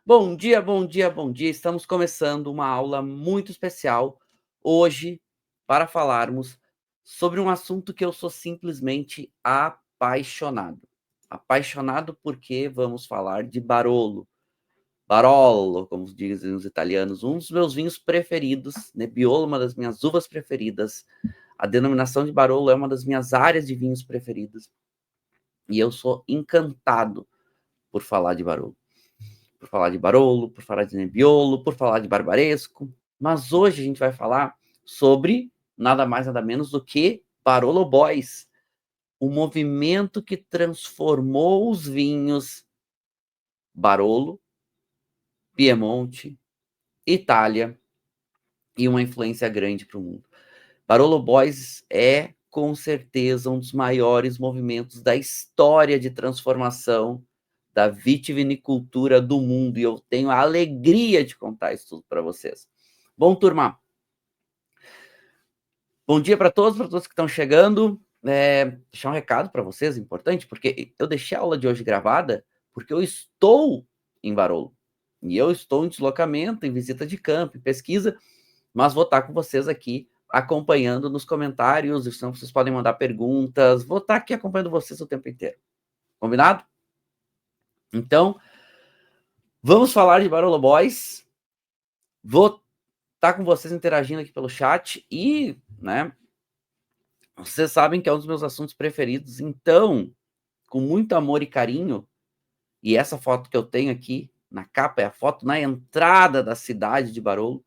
Bom dia, bom dia, bom dia. Estamos começando uma aula muito especial hoje para falarmos sobre um assunto que eu sou simplesmente apaixonado. Apaixonado porque vamos falar de Barolo. Barolo, como dizem os italianos, um dos meus vinhos preferidos, Nebbiolo, uma das minhas uvas preferidas. A denominação de Barolo é uma das minhas áreas de vinhos preferidas. E eu sou encantado por falar de Barolo. Por falar de Barolo, por falar de Nebbiolo, por falar de Barbaresco. Mas hoje a gente vai falar sobre nada mais, nada menos do que Barolo Boys, o movimento que transformou os vinhos Barolo, Piemonte, Itália e uma influência grande para o mundo. Barolo Boys é, com certeza, um dos maiores movimentos da história de transformação da vitivinicultura do mundo, e eu tenho a alegria de contar isso tudo para vocês. Bom, turma, bom dia para todos que estão chegando. Deixar um recado para vocês, importante, porque eu deixei a aula de hoje gravada porque eu estou em Barolo, e eu estou em deslocamento, em visita de campo, em pesquisa, mas vou estar com vocês aqui acompanhando nos comentários, então vocês podem mandar perguntas, vou estar aqui acompanhando vocês o tempo inteiro. Combinado? Então, vamos falar de Barolo Boys. Vou estar com vocês interagindo aqui pelo chat e, né, vocês sabem que é um dos meus assuntos preferidos, então, com muito amor e carinho, e essa foto que eu tenho aqui na capa é a foto na entrada da cidade de Barolo,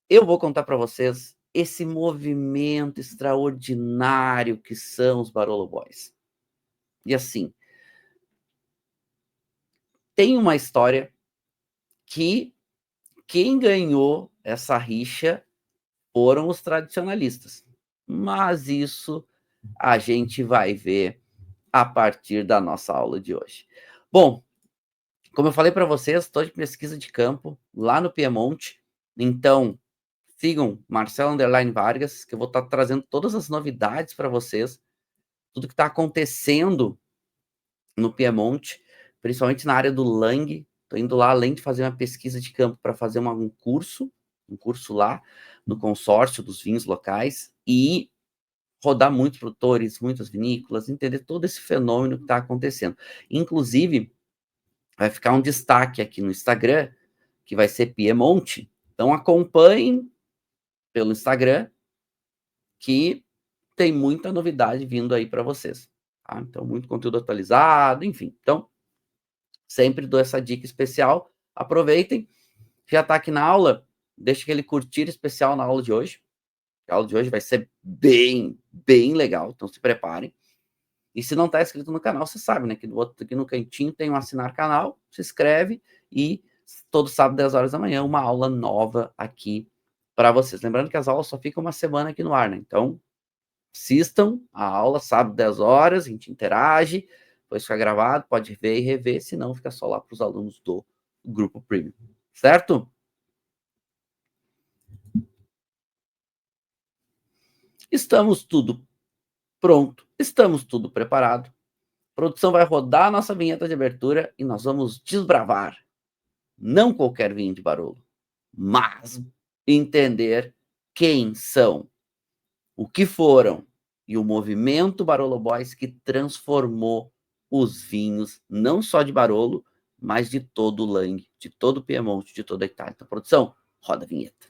eu vou contar para vocês esse movimento extraordinário que são os Barolo Boys. E assim, tem uma história que quem ganhou essa rixa foram os tradicionalistas. Mas isso a gente vai ver a partir da nossa aula de hoje. Bom, como eu falei para vocês, estou de pesquisa de campo lá no Piemonte, então sigam Marcelo Underline Vargas, que eu vou estar trazendo todas as novidades para vocês, tudo que está acontecendo no Piemonte, principalmente na área do Lang. Estou indo lá, além de fazer uma pesquisa de campo, para fazer um curso lá no consórcio dos vinhos locais e rodar muitos produtores, muitas vinícolas, entender todo esse fenômeno que está acontecendo. Inclusive, vai ficar um destaque aqui no Instagram, que vai ser Piemonte. Então, acompanhem pelo Instagram, que tem muita novidade vindo aí para vocês. Tá? Então, muito conteúdo atualizado, enfim. Então, sempre dou essa dica especial. Aproveitem. Já está aqui na aula, deixa aquele curtir especial na aula de hoje. A aula de hoje vai ser bem, bem legal, então se preparem. E se não está inscrito no canal, você sabe, né? Que do outro aqui no cantinho tem um assinar canal, se inscreve e todo sábado, 10 horas da manhã, uma aula nova aqui para vocês. Lembrando que as aulas só ficam uma semana aqui no ar, né? Então, assistam a aula, sábado, 10 horas, a gente interage, depois fica gravado, pode ver e rever, se não, fica só lá para os alunos do grupo Premium, certo? Estamos tudo pronto, estamos tudo preparado. A produção vai rodar a nossa vinheta de abertura e nós vamos desbravar, não qualquer vinho de Barolo, mas entender quem são, o que foram e o movimento Barolo Boys que transformou os vinhos, não só de Barolo, mas de todo o Lang, de todo o Piemonte, de toda a Itália. Então, produção, roda a vinheta.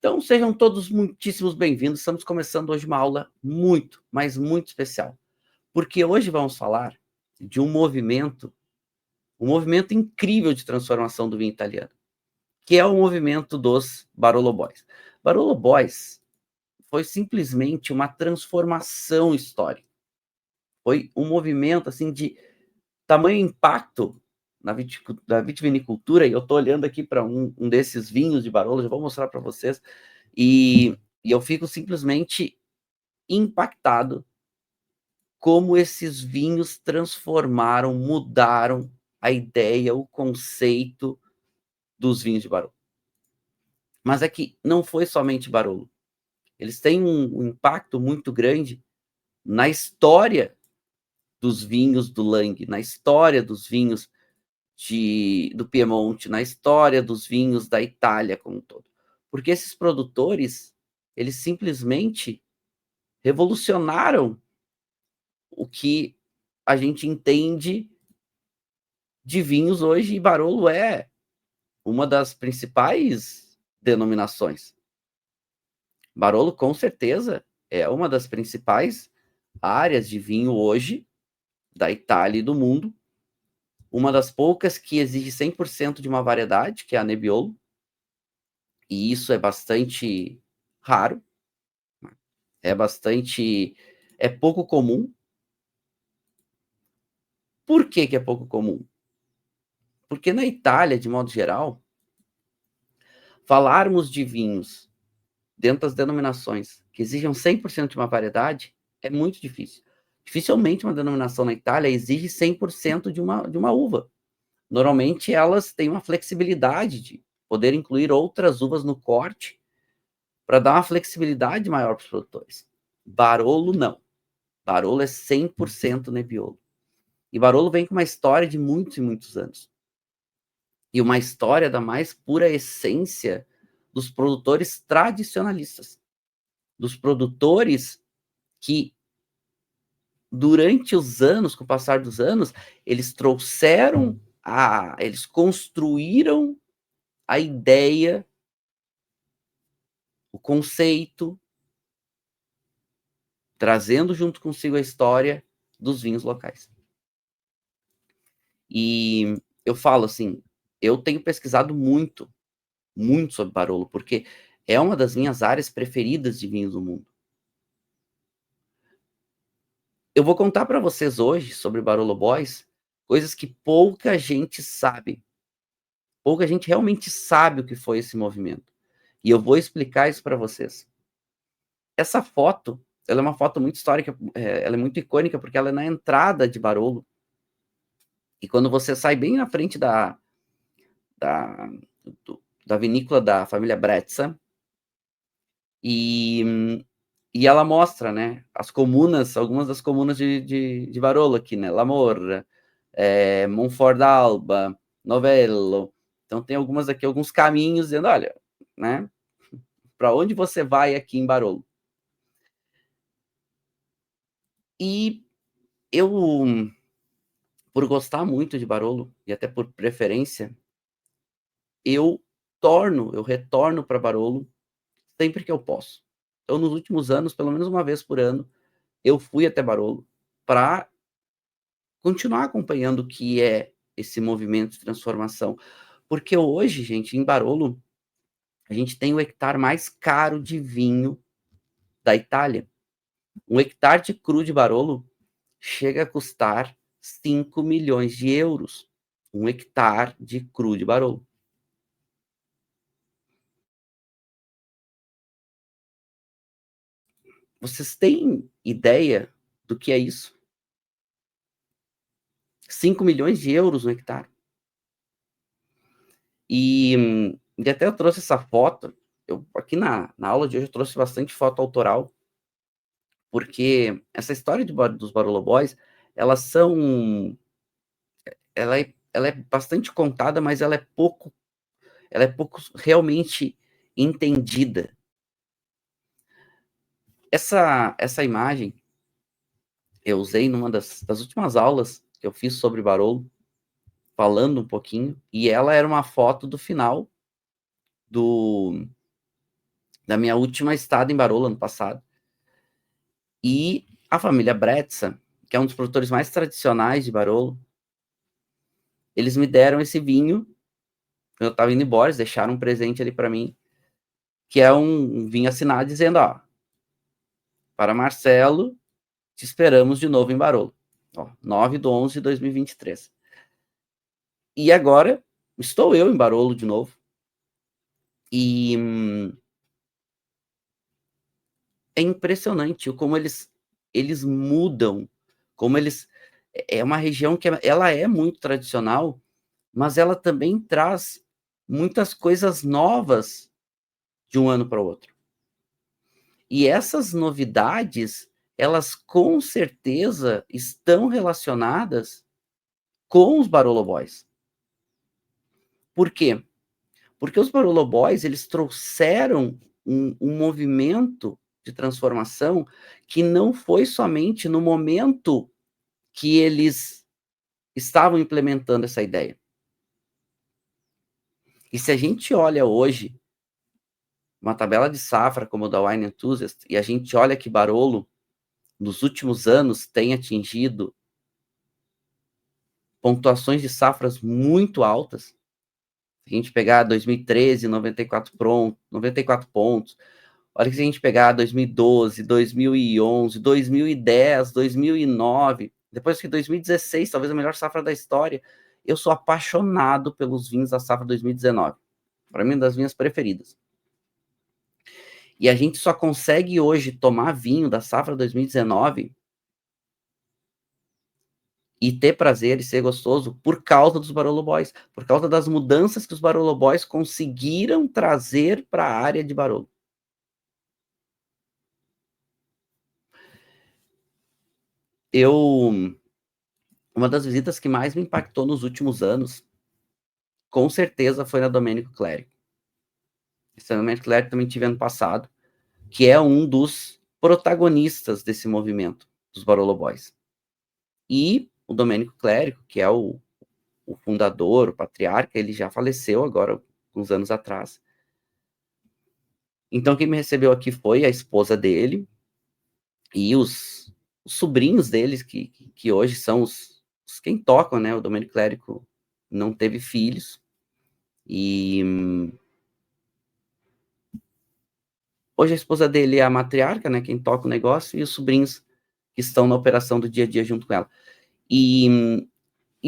Então, sejam todos muitíssimos bem-vindos. Estamos começando hoje uma aula muito, mas muito especial. Porque hoje vamos falar de um movimento incrível de transformação do vinho italiano, que é o movimento dos Barolo Boys. Barolo Boys foi simplesmente uma transformação histórica. Foi um movimento, assim, de tamanho impacto da vitivinicultura, e eu estou olhando aqui para um desses vinhos de Barolo, já vou mostrar para vocês, e eu fico simplesmente impactado como esses vinhos transformaram, mudaram a ideia, o conceito dos vinhos de Barolo. Mas é que não foi somente Barolo. Eles têm um impacto muito grande na história dos vinhos do Lang, na história dos vinhos do Piemonte, na história dos vinhos da Itália como um todo. Porque esses produtores, eles simplesmente revolucionaram o que a gente entende de vinhos hoje, e Barolo é uma das principais denominações. Barolo, com certeza, é uma das principais áreas de vinho hoje, da Itália e do mundo. Uma das poucas que exige 100% de uma variedade, que é a Nebbiolo, e isso é bastante raro, é pouco comum. Por que que é pouco comum? Porque na Itália, de modo geral, falarmos de vinhos dentro das denominações que exijam 100% de uma variedade é muito difícil. Dificilmente uma denominação na Itália exige 100% de uma uva. Normalmente elas têm uma flexibilidade de poder incluir outras uvas no corte para dar uma flexibilidade maior para os produtores. Barolo não. Barolo é 100% Nebbiolo. E Barolo vem com uma história de muitos e muitos anos. E uma história da mais pura essência dos produtores tradicionalistas. Dos produtores que, durante os anos, com o passar dos anos, eles eles construíram a ideia, o conceito, trazendo junto consigo a história dos vinhos locais. E eu falo assim, eu tenho pesquisado muito sobre Barolo, porque é uma das minhas áreas preferidas de vinhos do mundo. Eu vou contar para vocês hoje sobre Barolo Boys coisas que pouca gente sabe. Pouca gente realmente sabe o que foi esse movimento. E eu vou explicar isso para vocês. Essa foto, ela é uma foto muito histórica, ela é muito icônica, porque ela é na entrada de Barolo. E quando você sai bem na frente da, da vinícola da família Bretza, e ela mostra, né, as comunas, algumas das comunas de Barolo aqui, né, Lamorra, Monfordalba, Novello. Então tem algumas aqui, alguns caminhos dizendo, olha, né, para onde você vai aqui em Barolo. E eu, por gostar muito de Barolo, e até por preferência, eu retorno para Barolo sempre que eu posso. Então, nos últimos anos, pelo menos uma vez por ano, eu fui até Barolo para continuar acompanhando o que é esse movimento de transformação. Porque hoje, gente, em Barolo, a gente tem o hectare mais caro de vinho da Itália. Um hectare de cru de Barolo chega a custar 5 milhões de euros. Um hectare de cru de Barolo. Vocês têm ideia do que é isso? 5 milhões de euros no hectare. E até eu trouxe essa foto, aqui na aula de hoje eu trouxe bastante foto autoral, porque essa história dos Barolo Boys, ela é bastante contada, mas ela é pouco realmente entendida. Essa imagem eu usei numa das últimas aulas que eu fiz sobre Barolo, falando um pouquinho, e ela era uma foto do final da minha última estada em Barolo, ano passado. E a família Bretza, que é um dos produtores mais tradicionais de Barolo, eles me deram esse vinho, eu estava indo embora, eles deixaram um presente ali para mim, que é um vinho assinado dizendo, ó, para Marcelo, Te esperamos de novo em Barolo. Ó, 9/11/2023. E agora estou eu em Barolo de novo. E é impressionante como eles mudam, como eles é uma região que ela é muito tradicional, mas ela também traz muitas coisas novas de um ano para o outro. E essas novidades, elas com certeza estão relacionadas com os Barolo Boys. Por quê? Porque os Barolo Boys, eles trouxeram um movimento de transformação que não foi somente no momento que eles estavam implementando essa ideia. E se a gente olha hoje uma tabela de safra como a da Wine Enthusiast, e a gente olha que Barolo, nos últimos anos, tem atingido pontuações de safras muito altas. Se a gente pegar 2013, 94 pontos. Olha que se a gente pegar 2012, 2011, 2010, 2009, depois que 2016, talvez a melhor safra da história, eu sou apaixonado pelos vinhos da safra 2019. Para mim, uma das minhas preferidas. E a gente só consegue hoje tomar vinho da safra 2019 e ter prazer e ser gostoso por causa dos Barolo Boys, por causa das mudanças que os Barolo Boys conseguiram trazer para a área de Barolo. Uma das visitas que mais me impactou nos últimos anos, com certeza, foi na Domênico Clérico. Esse Domênico Clérico também tive ano passado, que é um dos protagonistas desse movimento, dos Barolo Boys. E o Domênico Clérico, que é o fundador, o patriarca, ele já faleceu agora, uns anos atrás. Então, quem me recebeu aqui foi a esposa dele e os sobrinhos deles, que hoje são os quem tocam, né? O Domênico Clérico não teve filhos. E hoje a esposa dele é a matriarca, né? Quem toca o negócio, e os sobrinhos que estão na operação do dia a dia junto com ela. E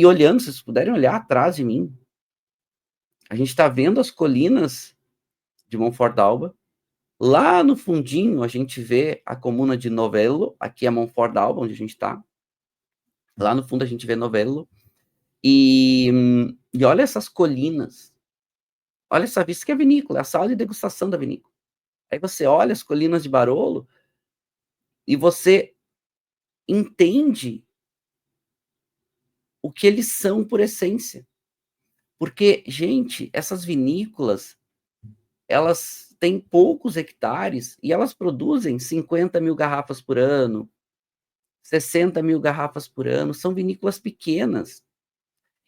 olhando, se vocês puderem olhar atrás de mim, a gente está vendo as colinas de Monfort d'Alba. Lá no fundinho, a gente vê a comuna de Novello, aqui é Monfort d'Alba, onde a gente está. Lá no fundo a gente vê Novello. E olha essas colinas. Olha essa vista que é a vinícola, é a sala de degustação da vinícola. Aí você olha as colinas de Barolo e você entende o que eles são por essência. Porque, gente, essas vinícolas, elas têm poucos hectares e elas produzem 50 mil garrafas por ano, 60 mil garrafas por ano, são vinícolas pequenas.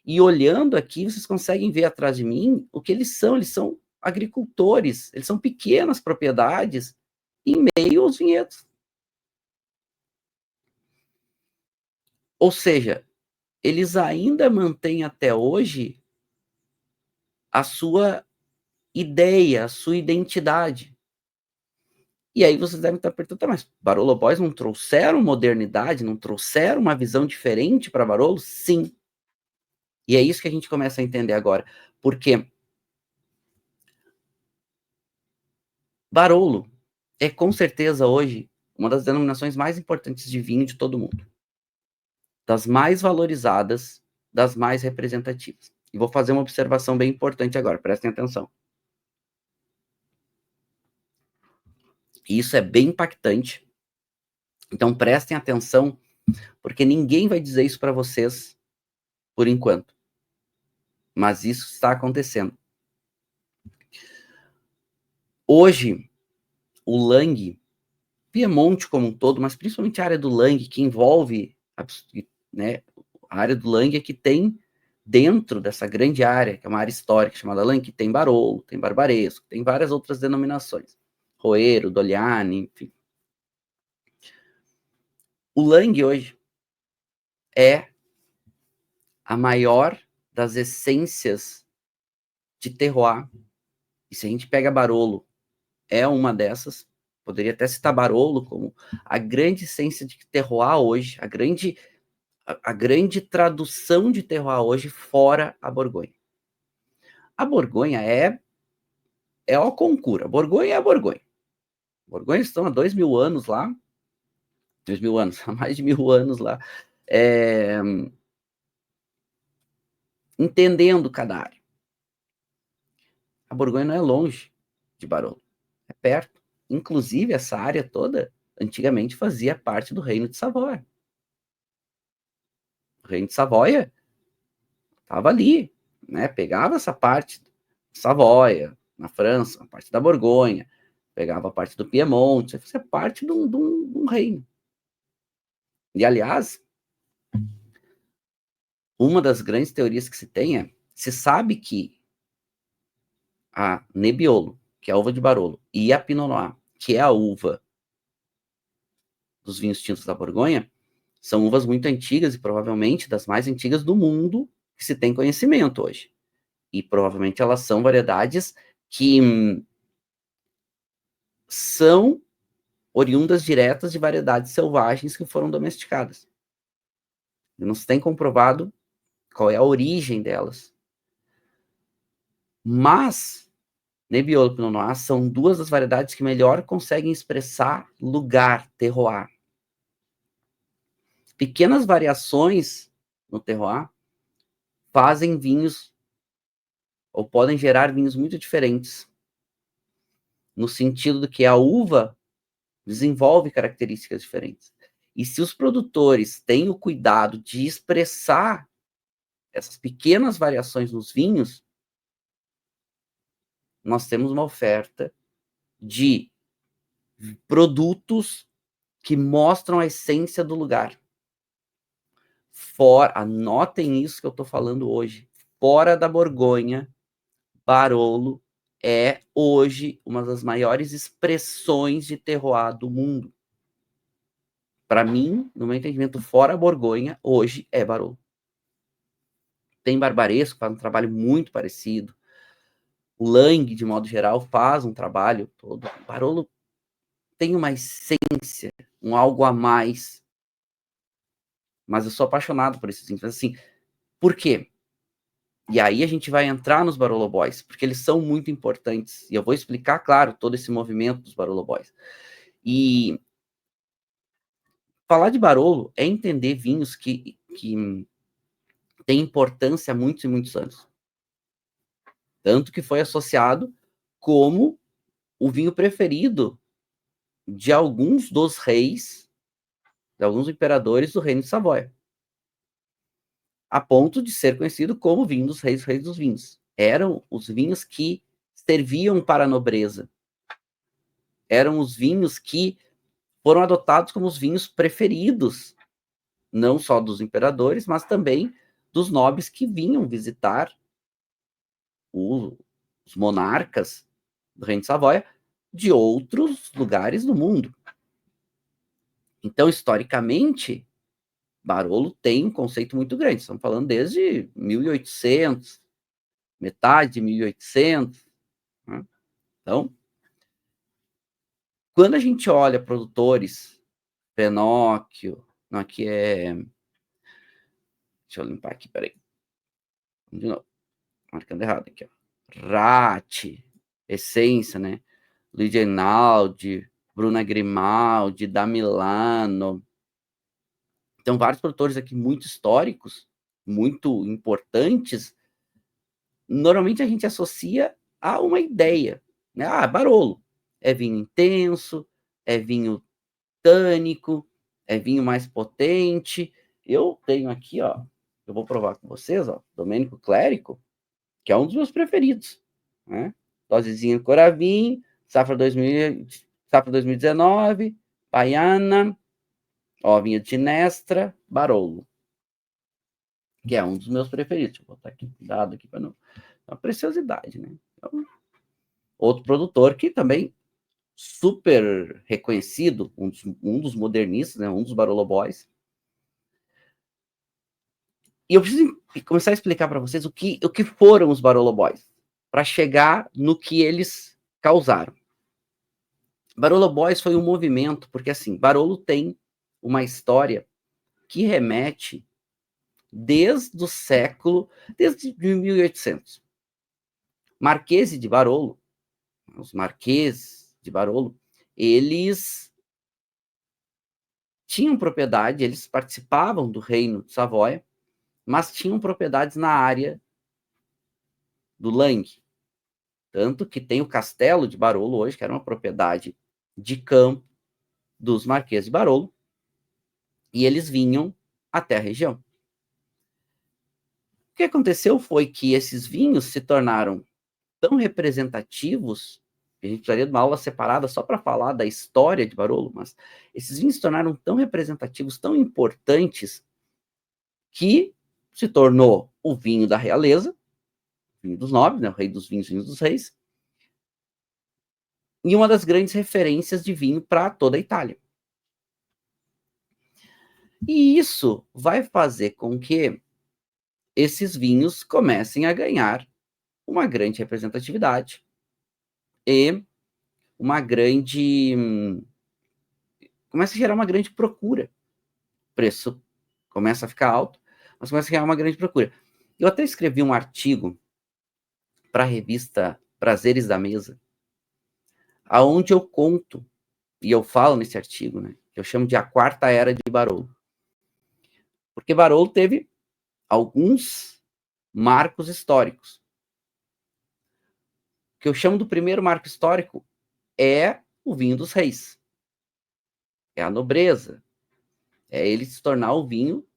E olhando aqui, vocês conseguem ver atrás de mim o que eles são agricultores, eles são pequenas propriedades em meio aos vinhedos. Ou seja, eles ainda mantêm até hoje a sua ideia, a sua identidade. E aí vocês devem estar perguntando, mas Barolo Boys não trouxeram modernidade, não trouxeram uma visão diferente para Barolo? Sim. E é isso que a gente começa a entender agora. Porque Barolo é com certeza hoje uma das denominações mais importantes de vinho de todo mundo. Das mais valorizadas, das mais representativas. E vou fazer uma observação bem importante agora, prestem atenção. Isso é bem impactante. Então prestem atenção, porque ninguém vai dizer isso para vocês por enquanto. Mas isso está acontecendo. Hoje, o Lang, Piemonte como um todo, mas principalmente a área do Lang, que envolve, né, a área do Lang é que tem dentro dessa grande área, que é uma área histórica chamada Lang, que tem Barolo, tem Barbaresco, tem várias outras denominações. Roero, Dogliani, enfim. O Lang hoje é a maior das essências de terroir. E se a gente pega Barolo, é uma dessas. poderia até citar Barolo como a grande essência de terroir hoje, a grande tradução de terroir hoje fora a Borgonha. A Borgonha é o concura. Borgonha é a Borgonha. Borgonha estão há 2.000 anos lá, 2.000 anos, há mais de 1.000 anos lá, entendendo cada área. A Borgonha não é longe de Barolo, é perto. Inclusive, essa área toda, antigamente, fazia parte do Reino de Savoia. O Reino de Savoia estava ali, né? Pegava essa parte de Savoia, na França, a parte da Borgonha, pegava a parte do Piemonte, fazia parte de um reino. E, aliás, uma das grandes teorias que se tem é, se sabe que a Nebbiolo, que é a uva de Barolo, e a Pinot Noir, que é a uva dos vinhos tintos da Borgonha, são uvas muito antigas e provavelmente das mais antigas do mundo que se tem conhecimento hoje. E provavelmente elas são variedades que são oriundas diretas de variedades selvagens que foram domesticadas. Não se tem comprovado qual é a origem delas. Mas Nebbiolo e Pinot Noir são duas das variedades que melhor conseguem expressar lugar, terroir. Pequenas variações no terroir fazem vinhos, ou podem gerar vinhos muito diferentes, no sentido de que a uva desenvolve características diferentes. E se os produtores têm o cuidado de expressar essas pequenas variações nos vinhos, nós temos uma oferta de produtos que mostram a essência do lugar. Anotem isso que eu estou falando hoje. Fora da Borgonha, Barolo é hoje uma das maiores expressões de terroir do mundo. Para mim, no meu entendimento, fora a Borgonha, hoje é Barolo. Tem Barbaresco, faz um trabalho muito parecido. O Lang, de modo geral, faz um trabalho todo. O Barolo tem uma essência, um algo a mais. Mas eu sou apaixonado por esses vinhos. Assim, por quê? E aí a gente vai entrar nos Barolo Boys, porque eles são muito importantes. E eu vou explicar, claro, todo esse movimento dos Barolo Boys. E falar de Barolo é entender vinhos que têm importância há muitos e muitos anos. Tanto que foi associado como o vinho preferido de alguns dos reis, de alguns imperadores do Reino de Savoia. A ponto de ser conhecido como vinho dos reis dos vinhos. Eram os vinhos que serviam para a nobreza. Eram os vinhos que foram adotados como os vinhos preferidos, não só dos imperadores, mas também dos nobres que vinham visitar os monarcas do Reino de Savoia de outros lugares do mundo. Então, historicamente, Barolo tem um conceito muito grande. Estamos falando desde 1800, metade de 1800. Né? Então, quando a gente olha produtores, Pinóquio, não, aqui é... Deixa eu limpar aqui, peraí. De novo, marcando errado aqui, ó. Ratti, Essência, né? Luigi Einaudi, Bruna Grimaldi, da Milano. Então, vários produtores aqui muito históricos, muito importantes. Normalmente a gente associa a uma ideia, né? Ah, Barolo. É vinho intenso, é vinho tânico, é vinho mais potente. Eu tenho aqui, ó, eu vou provar com vocês, ó, Domênico Clérico, que é um dos meus preferidos, né? Dosezinha Coravim, safra 2019, Paiana, ó, vinho de Ginestra, Barolo, que é um dos meus preferidos. Vou botar aqui, cuidado aqui para não... Uma preciosidade, né? Então, outro produtor que também super reconhecido, um dos modernistas, né? Um dos Barolo Boys. E eu preciso começar a explicar para vocês o que foram os Barolo Boys, para chegar no que eles causaram. Barolo Boys foi um movimento, porque assim, Barolo tem uma história que remete desde 1800. Marquesi de Barolo, os marqueses de Barolo, eles tinham propriedade, eles participavam do reino de Savoia, mas tinham propriedades na área do Langue. Tanto que tem o castelo de Barolo hoje, que era uma propriedade de campo dos marqueses de Barolo, e eles vinham até a região. O que aconteceu foi que esses vinhos se tornaram tão representativos, a gente precisaria de uma aula separada só para falar da história de Barolo, mas esses vinhos se tornaram tão representativos, tão importantes, que se tornou o vinho da realeza, o vinho dos nobres, né, o rei dos vinhos, vinhos dos reis, e uma das grandes referências de vinho para toda a Itália. E isso vai fazer com que esses vinhos comecem a ganhar uma grande representatividade e uma grande... começa a gerar uma grande procura. O preço começa a ficar alto, mas começa a gerar uma grande procura. Eu até escrevi um artigo para a revista Prazeres da Mesa, aonde eu conto, e eu falo nesse artigo, né, que eu chamo de a quarta era de Barolo. Porque Barolo teve alguns marcos históricos. O que eu chamo do primeiro marco histórico é o vinho dos reis. É a nobreza. É ele se tornar o vinho,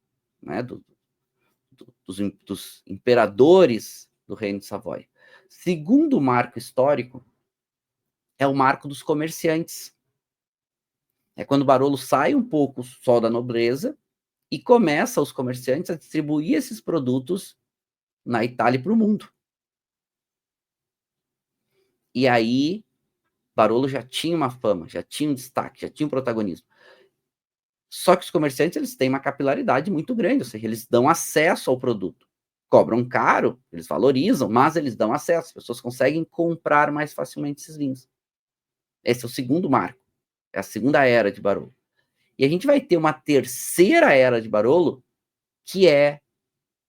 né, dos imperadores do reino de Savoia. Segundo marco histórico é o marco dos comerciantes. É quando Barolo sai um pouco só da nobreza e começa os comerciantes a distribuir esses produtos na Itália e para o mundo. E aí, Barolo já tinha uma fama, já tinha um destaque, já tinha um protagonismo. Só que os comerciantes, eles têm uma capilaridade muito grande, ou seja, eles dão acesso ao produto. Cobram caro, eles valorizam, mas eles dão acesso. As pessoas conseguem comprar mais facilmente esses vinhos. Esse é o segundo marco. É a segunda era de Barolo. E a gente vai ter uma terceira era de Barolo, que é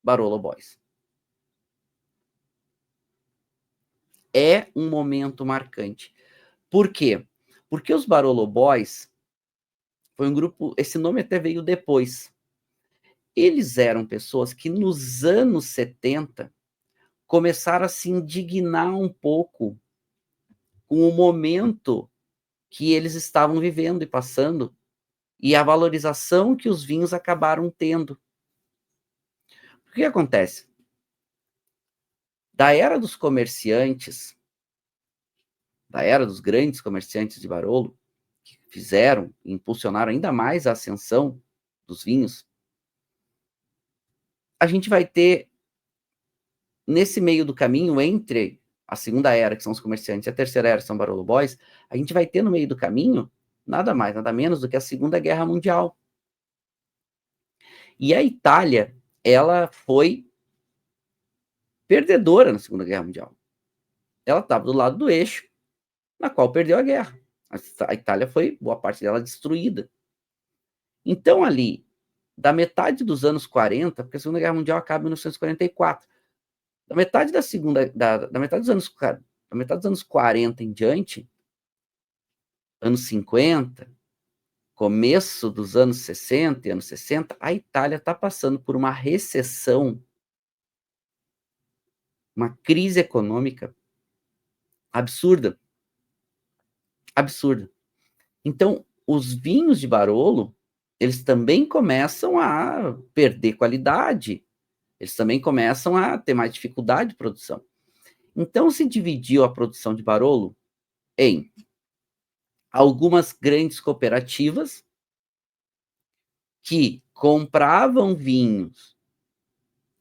Barolo Boys. É um momento marcante. Por quê? Porque os Barolo Boys foi um grupo, esse nome até veio depois. Eles eram pessoas que nos anos 70 começaram a se indignar um pouco com o momento que eles estavam vivendo e passando e a valorização que os vinhos acabaram tendo. O que acontece? Da era dos comerciantes, da era dos grandes comerciantes de Barolo, que fizeram e impulsionaram ainda mais a ascensão dos vinhos, a gente vai ter, nesse meio do caminho, entre a segunda era, que são os comerciantes, e a terceira era, que são Barolo Boys, a gente vai ter no meio do caminho nada mais, nada menos do que a Segunda Guerra Mundial. E a Itália, ela foi perdedora na Segunda Guerra Mundial. Ela estava do lado do eixo, na qual perdeu a guerra. A Itália foi, boa parte dela, destruída. Então, ali, da metade dos anos 40, porque a Segunda Guerra Mundial acaba em 1944, da metade da metade dos anos 40 em diante, anos 50, começo dos anos 60 e anos 60, a Itália está passando por uma recessão, uma crise econômica absurda. Absurda. Então, os vinhos de Barolo, eles também começam a perder qualidade, eles também começam a ter mais dificuldade de produção. Então, se dividiu a produção de Barolo em algumas grandes cooperativas que compravam vinhos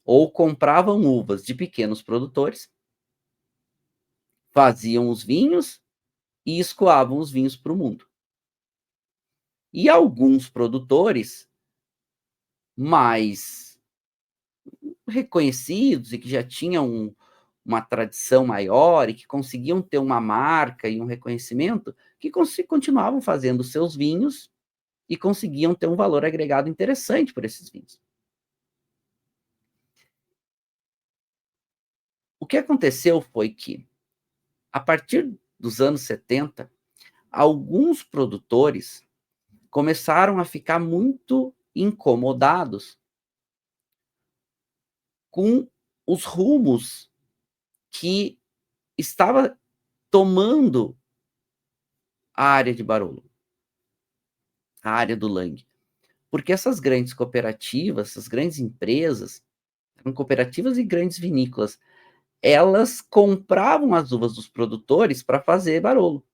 ou compravam uvas de pequenos produtores, faziam os vinhos e escoavam os vinhos para o mundo. E alguns produtores mais reconhecidos e que já tinham uma tradição maior e que conseguiam ter uma marca e um reconhecimento, que continuavam fazendo seus vinhos e conseguiam ter um valor agregado interessante por esses vinhos. O que aconteceu foi que, a partir dos anos 70, alguns produtores começaram a ficar muito incomodados com os rumos que estava tomando a área de Barolo, a área do Lang. Porque essas grandes cooperativas, essas grandes empresas, eram cooperativas e grandes vinícolas, elas compravam as uvas dos produtores para fazer Barolo.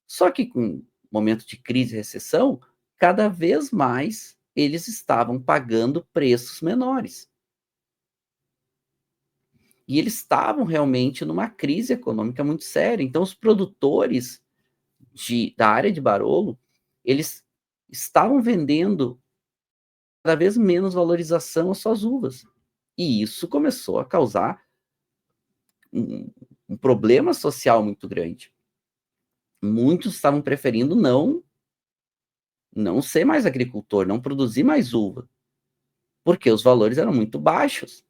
Só que com momento de crise e recessão, cada vez mais eles estavam pagando preços menores. E eles estavam realmente numa crise econômica muito séria. Então, os produtores da área de Barolo, eles estavam vendendo cada vez menos valorização às suas uvas. E isso começou a causar um problema social muito grande. Muitos estavam preferindo não ser mais agricultor, não produzir mais uva, porque os valores eram muito baixos.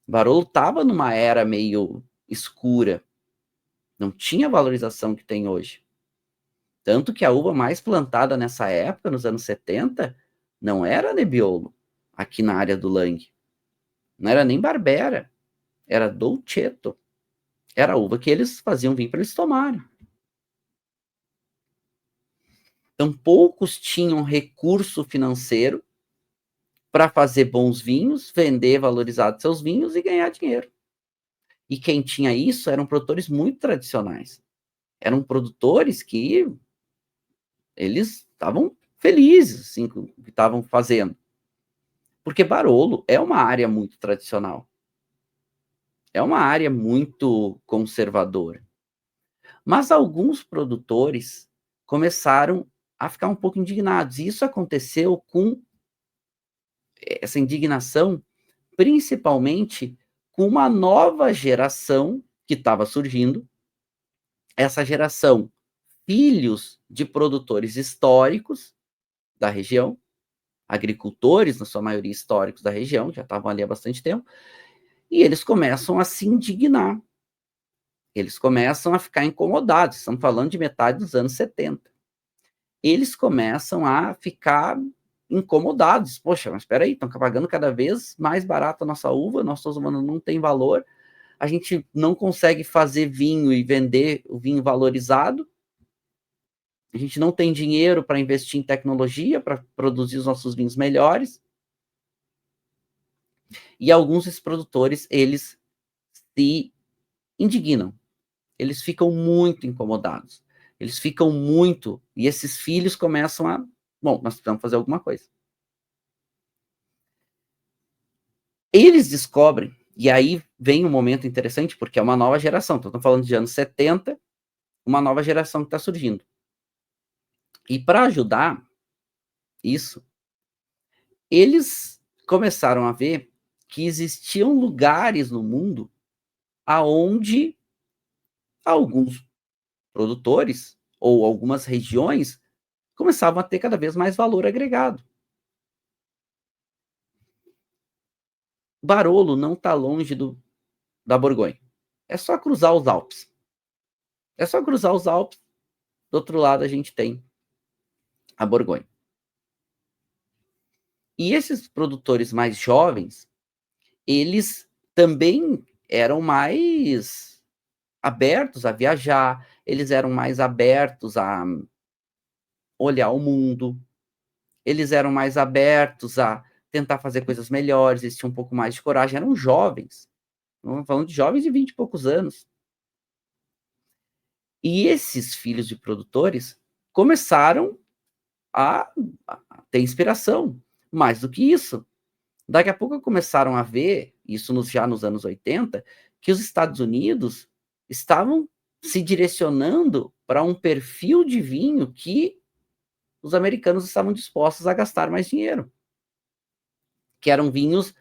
Barolo estava numa era meio escura, não tinha a valorização que tem hoje. Tanto que a uva mais plantada nessa época, nos anos 70, não era Nebbiolo, aqui na área do Lang. Não era nem Barbera, era Dolcetto. Era a uva que eles faziam vinho para eles tomarem. Então, poucos tinham recurso financeiro para fazer bons vinhos, vender valorizados seus vinhos e ganhar dinheiro. E quem tinha isso eram produtores muito tradicionais. Eram produtores que eles estavam felizes assim, com o que estavam fazendo. Porque Barolo é uma área muito tradicional. É uma área muito conservadora. Mas alguns produtores começaram a ficar um pouco indignados. E isso aconteceu com essa indignação, principalmente com uma nova geração que estava surgindo. Essa geração, filhos de produtores históricos da região, agricultores, na sua maioria históricos da região, já estavam ali há bastante tempo, e eles começam a se indignar. Eles começam a ficar incomodados. Estamos falando de metade dos anos 70. Eles começam a ficar incomodados. Poxa, mas espera aí, estão pagando cada vez mais barato a nossa uva, nossa uva não tem valor, a gente não consegue fazer vinho e vender o vinho valorizado, a gente não tem dinheiro para investir em tecnologia, para produzir os nossos vinhos melhores. E alguns desses produtores, eles se indignam. Eles ficam muito incomodados. Eles ficam muito... E esses filhos começam a... Bom, nós precisamos fazer alguma coisa. Eles descobrem, e aí vem um momento interessante, porque é uma nova geração. Então, estamos falando de anos 70, uma nova geração que está surgindo. E para ajudar isso, eles começaram a ver que existiam lugares no mundo aonde alguns produtores ou algumas regiões começavam a ter cada vez mais valor agregado. Barolo não está longe da Borgonha. É só cruzar os Alpes. É só cruzar os Alpes. Do outro lado a gente tem a Borgonha. E esses produtores mais jovens, eles também eram mais abertos a viajar, eles eram mais abertos a olhar o mundo, eles eram mais abertos a tentar fazer coisas melhores, eles tinham um pouco mais de coragem, eram jovens, estamos falando de jovens de 20 e poucos anos. E esses filhos de produtores começaram a ter inspiração. Mais do que isso, daqui a pouco começaram a ver, isso já nos anos 80, que os Estados Unidos estavam se direcionando para um perfil de vinho que os americanos estavam dispostos a gastar mais dinheiro. Que eram vinhos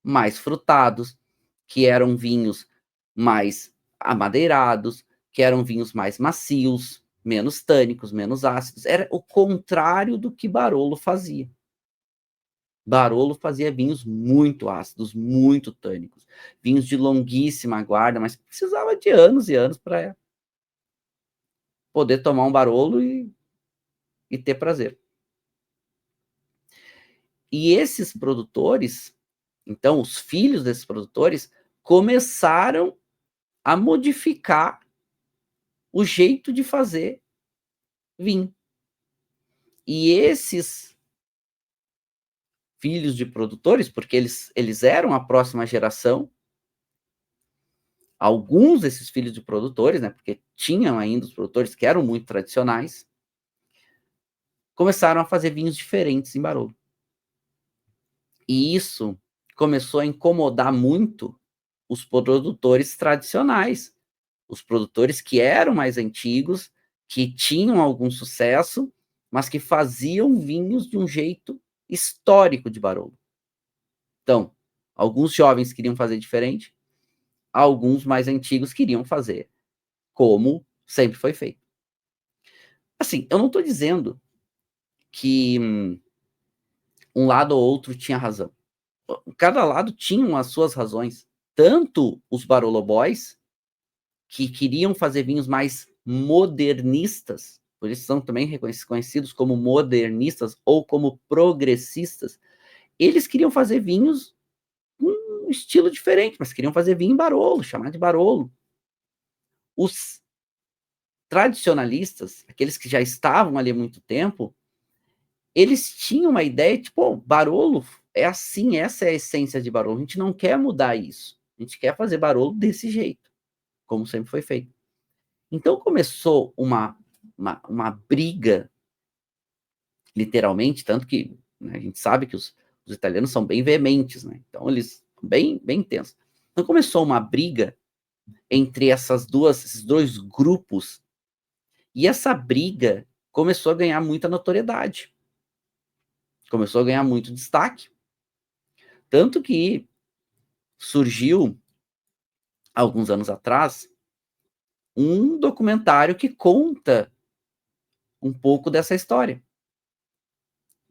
mais frutados, que eram vinhos mais amadeirados, que eram vinhos mais macios, menos tânicos, menos ácidos. Era o contrário do que Barolo fazia. Barolo fazia vinhos muito ácidos, muito tânicos, vinhos de longuíssima guarda, mas precisava de anos e anos para poder tomar um Barolo e ter prazer. E esses produtores, então, os filhos desses produtores, começaram a modificar o jeito de fazer vinho. E esses filhos de produtores, porque eles eram a próxima geração, alguns desses filhos de produtores, né, porque tinham ainda os produtores que eram muito tradicionais, começaram a fazer vinhos diferentes em Barolo. E isso começou a incomodar muito os produtores tradicionais, os produtores que eram mais antigos, que tinham algum sucesso, mas que faziam vinhos de um jeito histórico de Barolo. Então, alguns jovens queriam fazer diferente, alguns mais antigos queriam fazer como sempre foi feito. Assim, eu não estou dizendo que um lado ou outro tinha razão. Cada lado tinha as suas razões. Tanto os Barolo Boys, que queriam fazer vinhos mais modernistas, por isso são também reconhecidos como modernistas ou como progressistas, eles queriam fazer vinhos com um estilo diferente, mas queriam fazer vinho em Barolo, chamar de Barolo. Os tradicionalistas, aqueles que já estavam ali há muito tempo, eles tinham uma ideia, tipo, oh, Barolo é assim, essa é a essência de Barolo, a gente não quer mudar isso, a gente quer fazer Barolo desse jeito, como sempre foi feito. Então começou uma briga, literalmente, tanto que, né, a gente sabe que os italianos são bem veementes, né? Então eles são bem intensos. Então começou uma briga entre esses dois grupos, e essa briga começou a ganhar muita notoriedade, começou a ganhar muito destaque, tanto que surgiu, alguns anos atrás, um documentário que conta um pouco dessa história.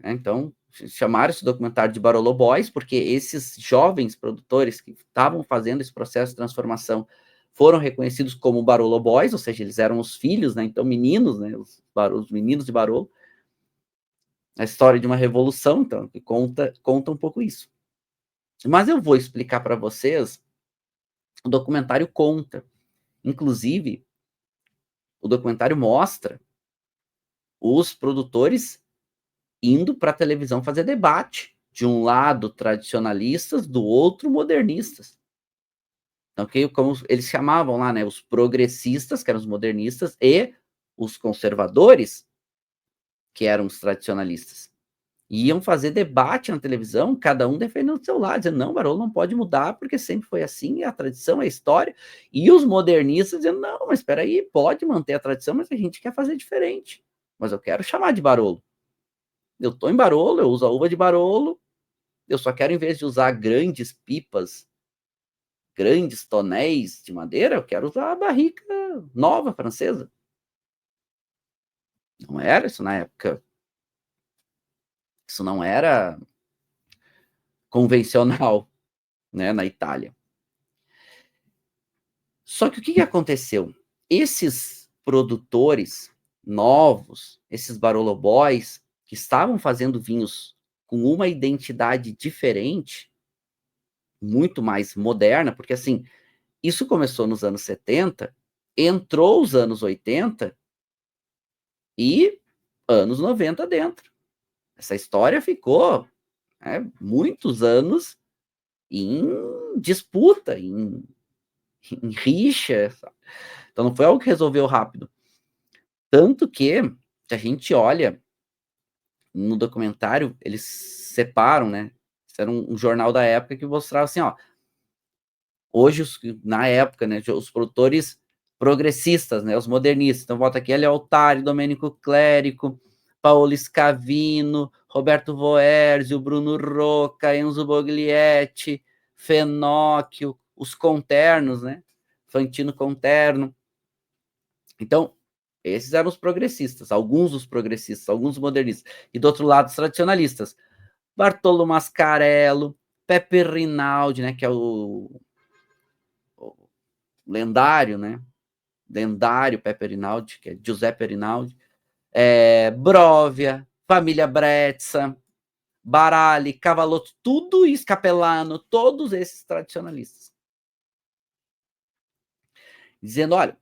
Então, chamaram esse documentário de Barolo Boys, porque esses jovens produtores que estavam fazendo esse processo de transformação foram reconhecidos como Barolo Boys, ou seja, eles eram os filhos, né? Então, meninos, né? Os meninos de Barolo. A história de uma revolução, então, que conta um pouco isso. Mas eu vou explicar para vocês, o documentário conta. Inclusive, o documentário mostra os produtores indo para a televisão fazer debate. De um lado, tradicionalistas, do outro, modernistas. Então, como eles chamavam lá, né? Os progressistas, que eram os modernistas, e os conservadores, que eram os tradicionalistas. Iam fazer debate na televisão, cada um defendendo o seu lado, dizendo, não, Barolo não pode mudar, porque sempre foi assim, é a tradição, é a história. E os modernistas dizendo, não, mas espera aí, pode manter a tradição, mas a gente quer fazer diferente. Mas eu quero chamar de Barolo. Eu estou em Barolo, eu uso a uva de Barolo, eu só quero, em vez de usar grandes pipas, grandes tonéis de madeira, eu quero usar a barrica nova, francesa. Não era isso na época. Isso não era convencional, né, na Itália. Só que o que aconteceu? Esses produtores novos, esses Barolo Boys, que estavam fazendo vinhos com uma identidade diferente, muito mais moderna, porque assim, isso começou nos anos 70, entrou os anos 80 e anos 90 dentro. Essa história ficou, né, muitos anos em disputa, em rixa. Então não foi algo que resolveu rápido. Tanto que, se a gente olha no documentário, eles separam, né? Isso era um jornal da época que mostrava assim, ó. Hoje, na época, né, os produtores progressistas, né, os modernistas. Então, volta aqui, Altari, Domênico Clérico, Paolo Scavino, Roberto Voerzio, Bruno Rocca, Enzo Boglietti, Fenocchio, os conternos, né? Fantino Conterno. Então, esses eram os progressistas, alguns dos progressistas, alguns modernistas. E do outro lado, os tradicionalistas. Bartolo Mascarello, Pepe Rinaldi, né? Que é o lendário, né? Lendário Pepe Rinaldi, que é Giuseppe Rinaldi. Brovia, Família Brezza, Baralli, Cavalotto, tudo isso, Capellano, todos esses tradicionalistas. Dizendo, olha,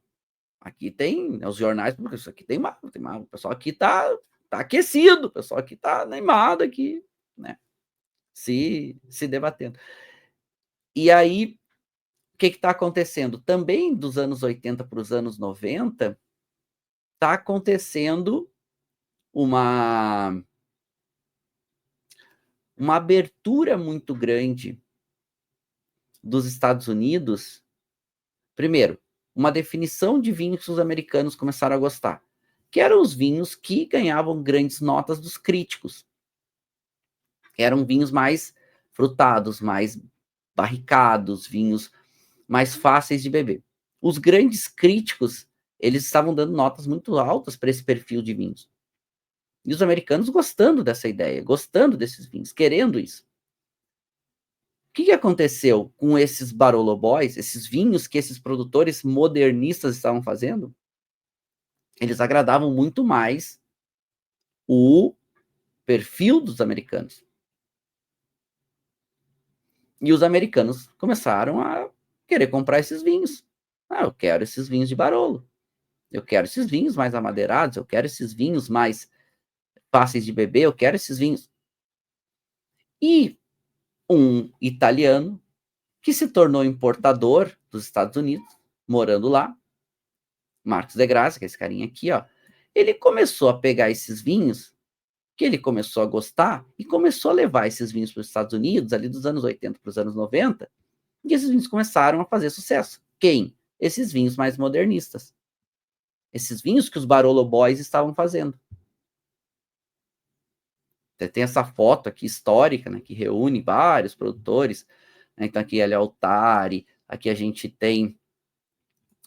aqui tem, os jornais, porque isso aqui tem mal, o pessoal aqui tá aquecido, o pessoal aqui tá animado aqui, né? Se debatendo. E aí, o que está acontecendo? Também dos anos 80 para os anos 90, está acontecendo uma abertura muito grande dos Estados Unidos. Primeiro, uma definição de vinhos que os americanos começaram a gostar, que eram os vinhos que ganhavam grandes notas dos críticos. Eram vinhos mais frutados, mais barricados, vinhos mais fáceis de beber. Os grandes críticos, eles estavam dando notas muito altas para esse perfil de vinhos. E os americanos gostando dessa ideia, gostando desses vinhos, querendo isso. O que aconteceu com esses Barolo Boys, esses vinhos que esses produtores modernistas estavam fazendo? Eles agradavam muito mais o perfil dos americanos. E os americanos começaram a querer comprar esses vinhos. Eu quero esses vinhos de Barolo. Eu quero esses vinhos mais amadeirados, eu quero esses vinhos mais fáceis de beber, eu quero esses vinhos. E um italiano que se tornou importador dos Estados Unidos, morando lá, Marcos de Graça, que é esse carinha aqui, ó, ele começou a pegar esses vinhos, que ele começou a gostar, e começou a levar esses vinhos para os Estados Unidos, ali dos anos 80 para os anos 90, e esses vinhos começaram a fazer sucesso. Quem? Esses vinhos mais modernistas. Esses vinhos que os Barolo Boys estavam fazendo. Tem essa foto aqui histórica, né, que reúne vários produtores. Né, então aqui é Altari, aqui a gente tem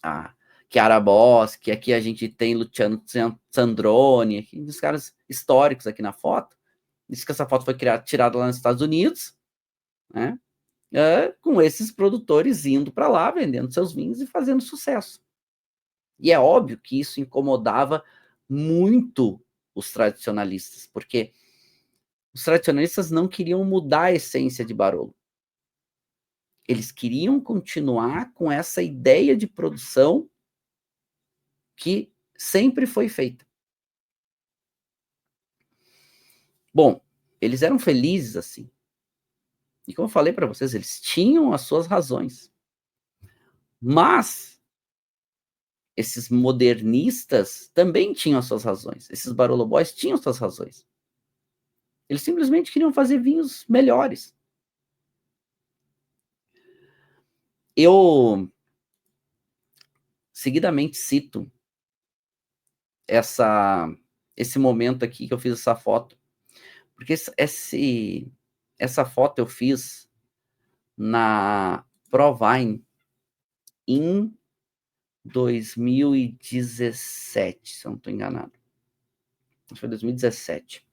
a Chiara Boschi, aqui a gente tem Luciano Sandroni, aqui, os caras históricos aqui na foto. Diz que essa foto foi tirada lá nos Estados Unidos, né, com esses produtores indo para lá, vendendo seus vinhos e fazendo sucesso. E é óbvio que isso incomodava muito os tradicionalistas, porque os tradicionalistas não queriam mudar a essência de Barolo. Eles queriam continuar com essa ideia de produção que sempre foi feita. Bom, eles eram felizes assim. E como eu falei para vocês, eles tinham as suas razões. Mas esses modernistas também tinham as suas razões. Esses Barolo Boys tinham as suas razões. Eles simplesmente queriam fazer vinhos melhores. Eu seguidamente cito esse momento aqui que eu fiz essa foto, porque essa foto eu fiz na Provine em 2017, se eu não estou enganado. Acho que foi 2017.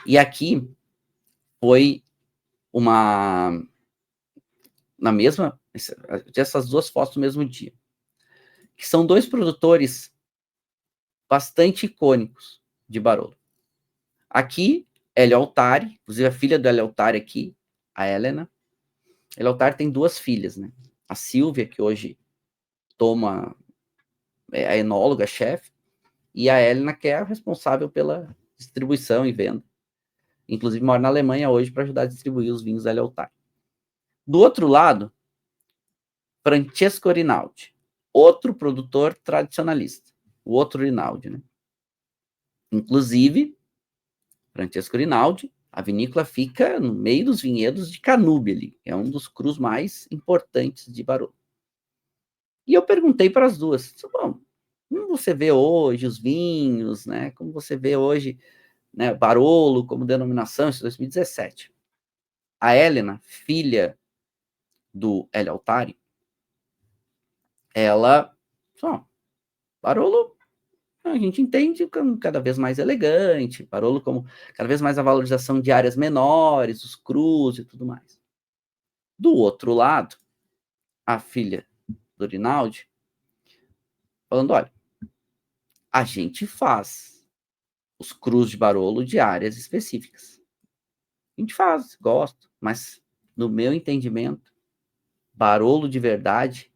E aqui foi na mesma, essas duas fotos no mesmo dia, que são dois produtores bastante icônicos de Barolo. Aqui, Elio Altari, inclusive a filha do Elio Altari aqui, a Helena. Elio Altari tem duas filhas, né? A Silvia, que hoje é a enóloga, chefe, e a Helena, que é a responsável pela distribuição e venda. Inclusive, mora na Alemanha hoje para ajudar a distribuir os vinhos da Elio Altari. Do outro lado, Francesco Rinaldi, outro produtor tradicionalista. O outro Rinaldi, né? Inclusive, Francesco Rinaldi, a vinícola fica no meio dos vinhedos de Canube ali, é um dos crus mais importantes de Barolo. E eu perguntei para as duas, bom, como você vê hoje os vinhos, né? Como você vê hoje, né, Barolo como denominação, isso é 2017. A Helena, filha do Hélio Altari, ela, Barolo, a gente entende como cada vez mais elegante, Barolo como cada vez mais a valorização de áreas menores, os crus e tudo mais. Do outro lado, a filha do Rinaldi, falando, olha, a gente faz os crus de Barolo de áreas específicas. A gente faz, gosto, mas no meu entendimento, Barolo de verdade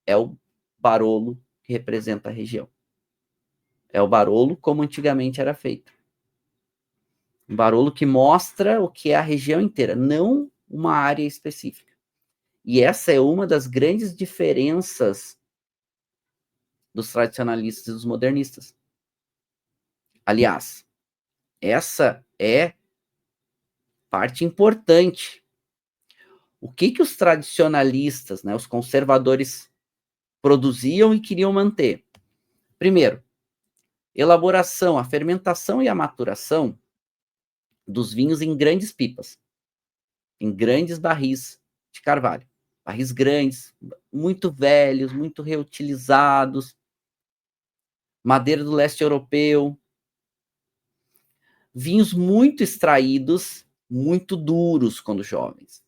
é o Barolo que representa a região. É o Barolo como antigamente era feito. Um Barolo que mostra o que é a região inteira, não uma área específica. E essa é uma das grandes diferenças dos tradicionalistas e dos modernistas. Aliás, essa é parte importante. O que os tradicionalistas, né, os conservadores, produziam e queriam manter? Primeiro, elaboração, a fermentação e a maturação dos vinhos em grandes pipas, em grandes barris de carvalho. Barris grandes, muito velhos, muito reutilizados, madeira do leste europeu, vinhos muito extraídos, muito duros quando jovens.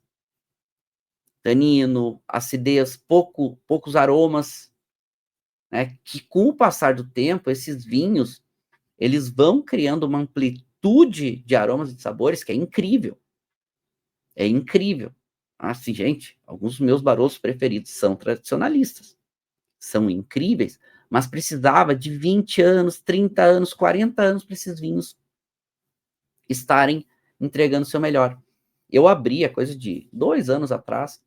Tanino, acidez, poucos aromas, né? Que com o passar do tempo, esses vinhos, eles vão criando uma amplitude de aromas e de sabores que é incrível. É incrível. Assim, gente, alguns dos meus Barolos preferidos são tradicionalistas. São incríveis, mas precisava de 20 anos, 30 anos, 40 anos para esses vinhos estarem entregando o seu melhor. Eu abri, a coisa de 2 anos atrás,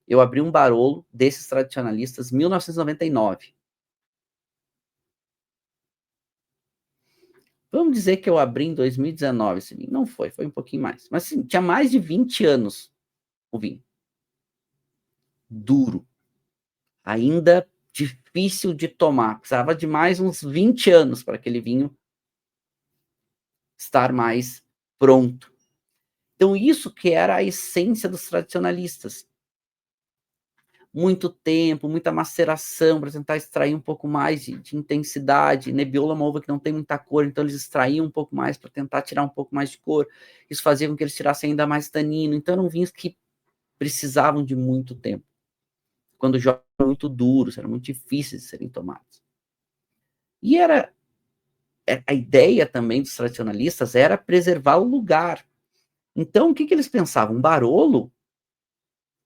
eu abri um Barolo desses tradicionalistas, 1999. Vamos dizer que eu abri em 2019 esse vinho. Não foi um pouquinho mais. Mas assim, tinha mais de 20 anos o vinho. Duro. Ainda difícil de tomar. Precisava de mais uns 20 anos para aquele vinho estar mais pronto. Então, isso que era a essência dos tradicionalistas. Muito tempo, muita maceração para tentar extrair um pouco mais de intensidade. Nebbiolo é uma uva que não tem muita cor, então eles extraíam um pouco mais para tentar tirar um pouco mais de cor. Isso fazia com que eles tirassem ainda mais tanino. Então, eram vinhos que precisavam de muito tempo. Quando jovens eram muito duros, eram muito difíceis de serem tomados. E era a ideia também dos tradicionalistas era preservar o lugar. Então, o que eles pensavam? Um Barolo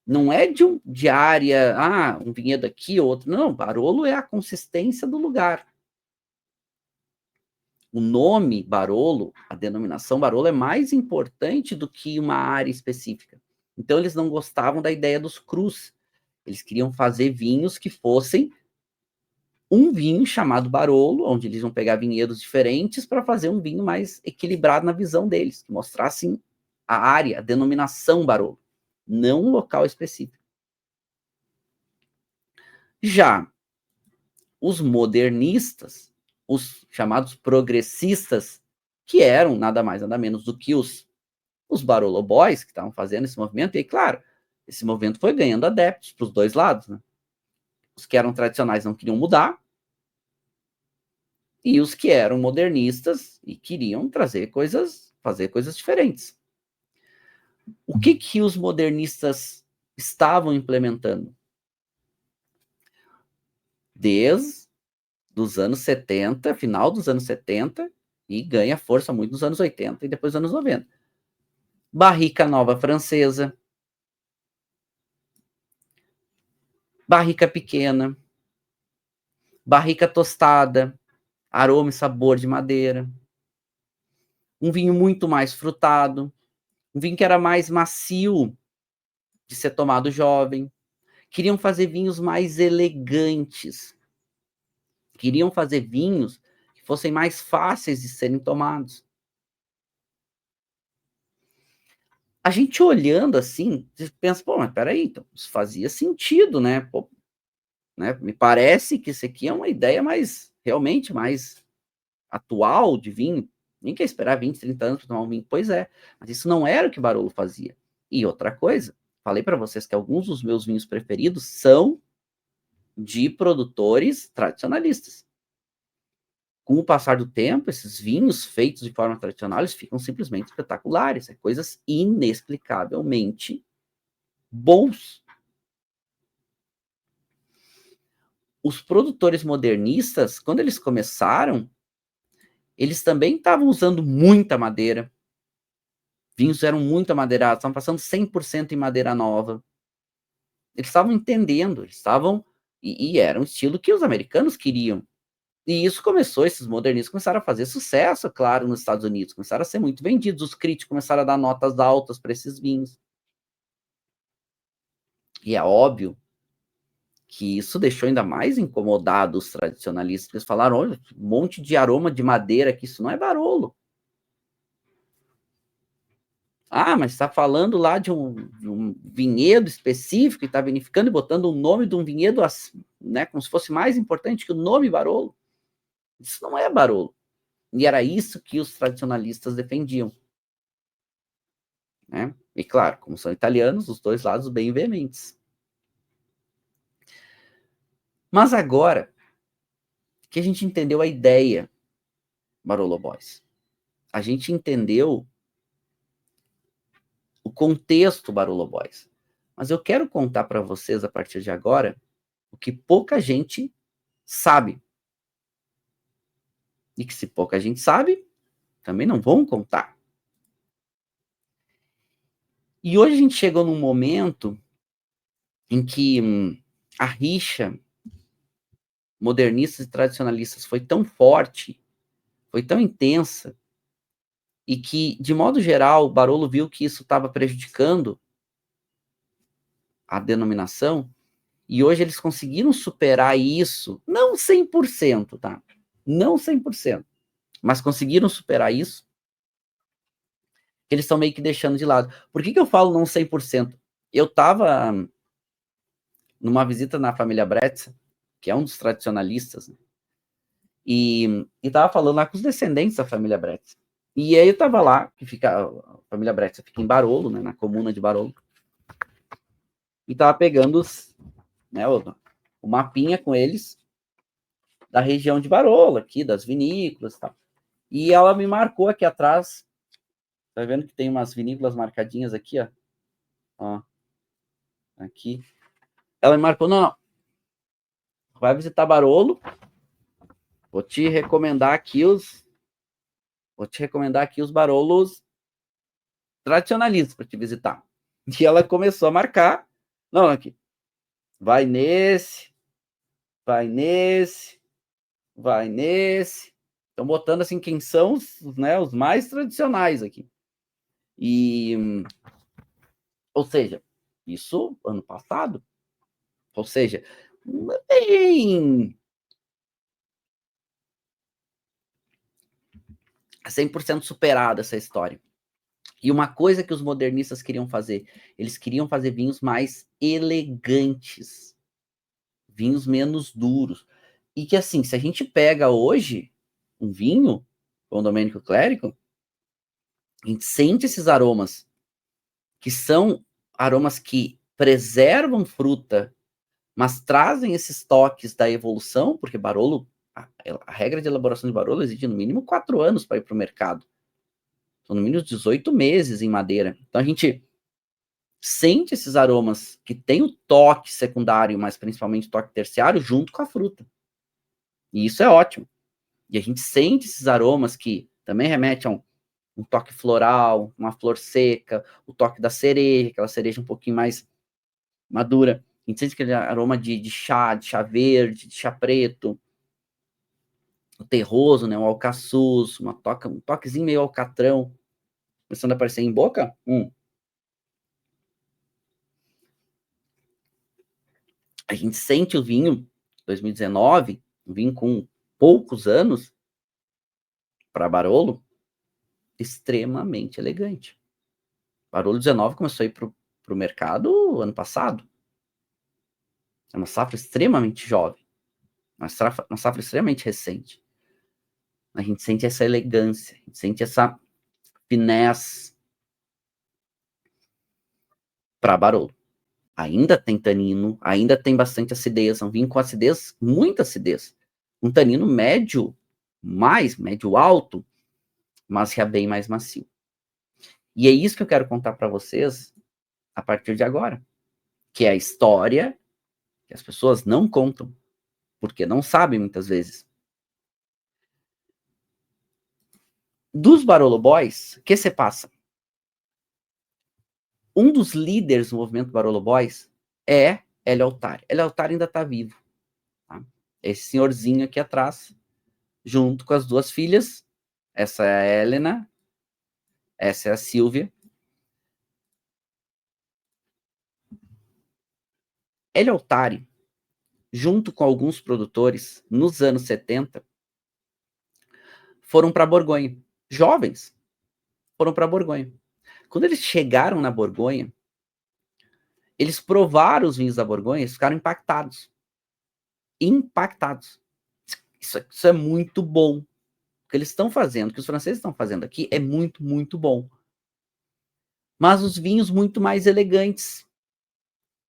não é de área, um vinhedo aqui, outro. Não, Barolo é a consistência do lugar. O nome Barolo, a denominação Barolo é mais importante do que uma área específica. Então, eles não gostavam da ideia dos crus. Eles queriam fazer vinhos que fossem um vinho chamado Barolo, onde eles vão pegar vinhedos diferentes para fazer um vinho mais equilibrado na visão deles, que mostrassem a área, a denominação Barolo, não um local específico. Já os modernistas, os chamados progressistas, que eram nada mais, nada menos do que os Barolo Boys, que estavam fazendo esse movimento, e claro, esse movimento foi ganhando adeptos para os dois lados, né? Os que eram tradicionais não queriam mudar, e os que eram modernistas e queriam fazer coisas diferentes. O que os modernistas estavam implementando? Desde os anos 70, final dos anos 70, e ganha força muito nos anos 80 e depois dos anos 90. Barrica nova francesa, barrica pequena, barrica tostada, aroma e sabor de madeira, um vinho muito mais frutado, um vinho que era mais macio de ser tomado jovem. Queriam fazer vinhos mais elegantes. Queriam fazer vinhos que fossem mais fáceis de serem tomados. A gente olhando assim, pensa, mas peraí, então, isso fazia sentido, né? Pô, né? Me parece que isso aqui é uma ideia realmente mais atual de vinho. Nem quer esperar 20, 30 anos para tomar um vinho. Pois é, mas isso não era o que Barolo fazia. E outra coisa, falei para vocês que alguns dos meus vinhos preferidos são de produtores tradicionalistas. Com o passar do tempo, esses vinhos feitos de forma tradicional, eles ficam simplesmente espetaculares, coisas inexplicavelmente bons. Os produtores modernistas, quando eles começaram, eles também estavam usando muita madeira. Vinhos eram muito amadeirados, estavam passando 100% em madeira nova. Eles estavam entendendo, eles estavam... E era um estilo que os americanos queriam. E isso começou, esses modernistas começaram a fazer sucesso, claro, nos Estados Unidos, começaram a ser muito vendidos, os críticos começaram a dar notas altas para esses vinhos. E é óbvio que isso deixou ainda mais incomodado os tradicionalistas, eles falaram, olha, um monte de aroma de madeira aqui, isso não é Barolo. Ah, mas está falando lá de um vinhedo específico e está vinificando e botando o nome de um vinhedo, né, como se fosse mais importante que o nome Barolo. Isso não é Barolo. E era isso que os tradicionalistas defendiam. Né? E claro, como são italianos, os dois lados bem veementes. Mas agora que a gente entendeu a ideia Barolo Boys, a gente entendeu o contexto Barolo Boys, mas eu quero contar para vocês a partir de agora o que pouca gente sabe. E que se pouca gente sabe, também não vão contar. E hoje a gente chegou num momento em que a rixa modernistas e tradicionalistas foi tão forte, foi tão intensa, e que, de modo geral, o Barolo viu que isso estava prejudicando a denominação, e hoje eles conseguiram superar isso, não 100%, tá? Não 100%, mas conseguiram superar isso, eles estão meio que deixando de lado. Por que eu falo não 100%? Eu estava numa visita na família Bretz, que é um dos tradicionalistas, né? E estava falando lá com os descendentes da família Bretz. E aí eu estava lá, que fica, a família Bretz fica em Barolo, né, na comuna de Barolo, e estava pegando né, o mapinha com eles da região de Barolo, aqui, das vinícolas e tal. E ela me marcou aqui atrás, tá vendo que tem umas vinícolas marcadinhas aqui, ó, aqui. Ela me marcou, não, vai visitar Barolo, vou te recomendar aqui os Barolos tradicionalistas para te visitar. E ela começou a marcar, não, aqui, vai nesse, vai nesse, vai nesse. Estão botando assim quem são né, os mais tradicionais aqui. E, ou seja, isso ano passado. Ou seja, bem 100% superada essa história. E uma coisa que os modernistas queriam fazer, eles queriam fazer vinhos mais elegantes, vinhos menos duros. E que assim, se a gente pega hoje um vinho, com o Domênico Clérico, a gente sente esses aromas, que são aromas que preservam fruta, mas trazem esses toques da evolução, porque Barolo, a regra de elaboração de Barolo exige no mínimo 4 anos para ir para o mercado. São no mínimo 18 meses em madeira. Então a gente sente esses aromas que tem o toque secundário, mas principalmente o toque terciário, junto com a fruta. E isso é ótimo. E a gente sente esses aromas que também remetem a um toque floral, uma flor seca, o toque da cereja, aquela cereja um pouquinho mais madura. A gente sente aquele aroma de chá verde, de chá preto, o terroso, né, o alcaçuz, um toquezinho meio alcatrão, começando a aparecer em boca. A gente sente o vinho 2019, um vinho com poucos anos, para Barolo, extremamente elegante. Barolo 19 começou a ir para o mercado ano passado. É uma safra extremamente jovem, uma safra extremamente recente. A gente sente essa elegância, a gente sente essa finesse para Barolo. ainda tem tanino, ainda tem bastante acidez, um vinho com acidez, muita acidez. Um tanino médio, médio alto, mas que é bem mais macio. E é isso que eu quero contar para vocês a partir de agora, que é a história que as pessoas não contam, porque não sabem muitas vezes. Dos Barolo Boys, o que se passa? Um dos líderes do movimento Barolo Boys é Hélio Altari. Hélio Altari ainda está vivo. Tá? Esse senhorzinho aqui atrás, junto com as duas filhas, essa é a Helena, essa é a Silvia. Hélio Altari, junto com alguns produtores, nos anos 70, foram para Borgonha. Jovens foram para Borgonha. Quando eles chegaram na Borgonha, eles provaram os vinhos da Borgonha e ficaram impactados. Impactados. Isso é muito bom. O que eles estão fazendo, o que os franceses estão fazendo aqui é muito, muito bom. Mas os vinhos muito mais elegantes.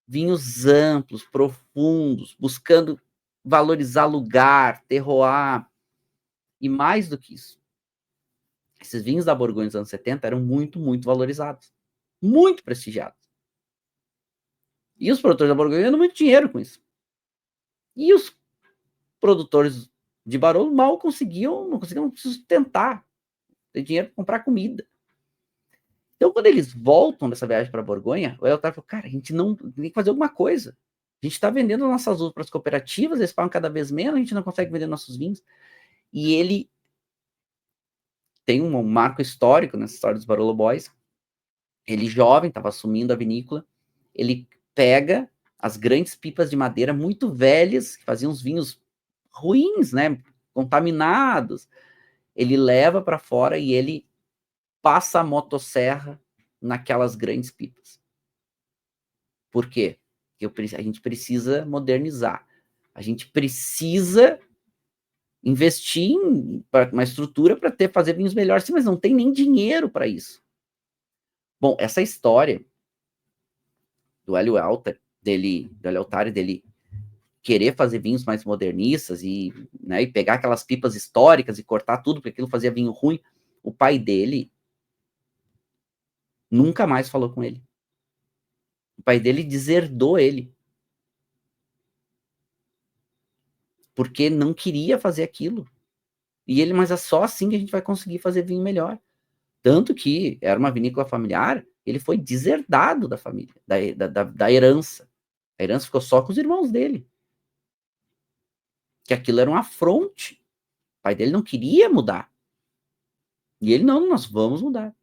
Vinhos amplos, profundos, buscando valorizar lugar, terroir. E mais do que isso, esses vinhos da Borgonha dos anos 70 eram muito, muito valorizados. Muito prestigiados. E os produtores da Borgonha ganhando muito dinheiro com isso. E os produtores de Barolo mal não conseguiam sustentar, ter dinheiro para comprar comida. Então, quando eles voltam dessa viagem para Borgonha, o Eltar falou, cara, a gente não tem que fazer alguma coisa. A gente está vendendo nossas uvas para as cooperativas, eles pagam cada vez menos, a gente não consegue vender nossos vinhos. E ele tem um marco histórico nessa história dos Barolo Boys. Ele, jovem, estava assumindo a vinícola, ele pega as grandes pipas de madeira muito velhas, que faziam os vinhos ruins, né, contaminados. Ele leva para fora e ele passa a motosserra naquelas grandes pipas. Por quê? Porque a gente precisa modernizar. A gente precisa investir em uma estrutura para fazer vinhos melhores, sim, mas não tem nem dinheiro para isso. Bom, essa história do Hélio Altari, dele querer fazer vinhos mais modernistas e, né, e pegar aquelas pipas históricas e cortar tudo, porque aquilo fazia vinho ruim, o pai dele nunca mais falou com ele. O pai dele deserdou ele. Porque não queria fazer aquilo. E ele, mas é só assim que a gente vai conseguir fazer vinho melhor. Tanto que era uma vinícola familiar, ele foi deserdado da família, da herança. A herança ficou só com os irmãos dele. Que aquilo era um afronte. O pai dele não queria mudar. E ele, não, nós vamos mudar.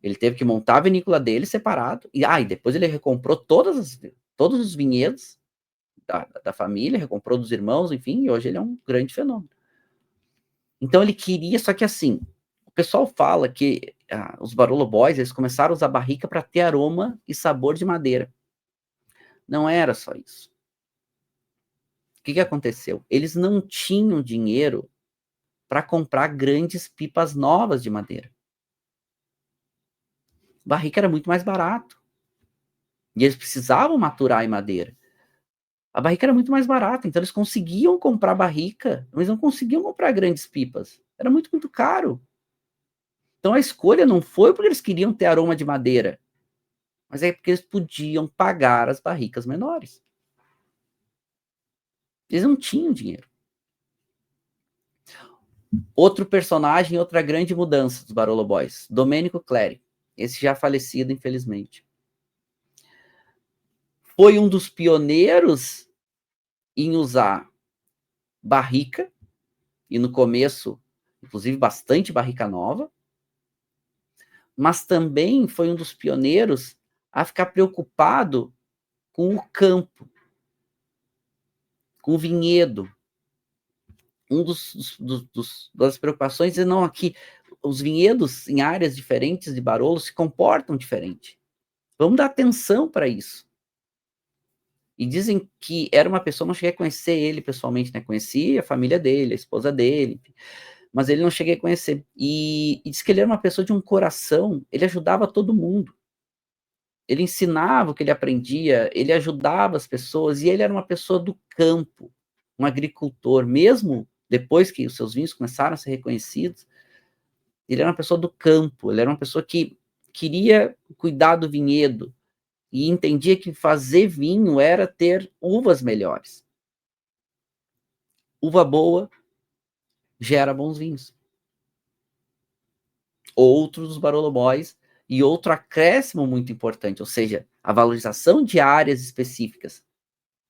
Ele teve que montar a vinícola dele separado. E depois ele recomprou todos os vinhedos da família, recomprou dos irmãos, enfim, e hoje ele é um grande fenômeno. Então ele queria, só que assim, o pessoal fala que os Barolo Boys, eles começaram a usar barrica para ter aroma e sabor de madeira. Não era só isso. O que aconteceu? Eles não tinham dinheiro para comprar grandes pipas novas de madeira. Barrica era muito mais barato. E eles precisavam maturar em madeira. A barrica era muito mais barata, então eles conseguiam comprar barrica, mas não conseguiam comprar grandes pipas. Era muito, muito caro. Então a escolha não foi porque eles queriam ter aroma de madeira, mas é porque eles podiam pagar as barricas menores. Eles não tinham dinheiro. Outro personagem, outra grande mudança dos Barolo Boys, Domenico Cleri. Esse já falecido, infelizmente. Foi um dos pioneiros em usar barrica, e no começo, inclusive, bastante barrica nova, mas também foi um dos pioneiros a ficar preocupado com o campo, com o vinhedo. Das preocupações é não aqui, os vinhedos em áreas diferentes de Barolo se comportam diferente. Vamos dar atenção para isso. E dizem que era uma pessoa, não cheguei a conhecer ele pessoalmente, né? Conheci a família dele, a esposa dele, mas ele não cheguei a conhecer. E diz que ele era uma pessoa de um coração, ele ajudava todo mundo. ele ensinava o que ele aprendia, ele ajudava as pessoas, e ele era uma pessoa do campo, um agricultor, mesmo depois que os seus vinhos começaram a ser reconhecidos, ele era uma pessoa do campo, ele era uma pessoa que queria cuidar do vinhedo, e entendia que fazer vinho era ter uvas melhores. Uva boa gera bons vinhos. Outro dos Barolo Boys, e outro acréscimo muito importante, ou seja, a valorização de áreas específicas,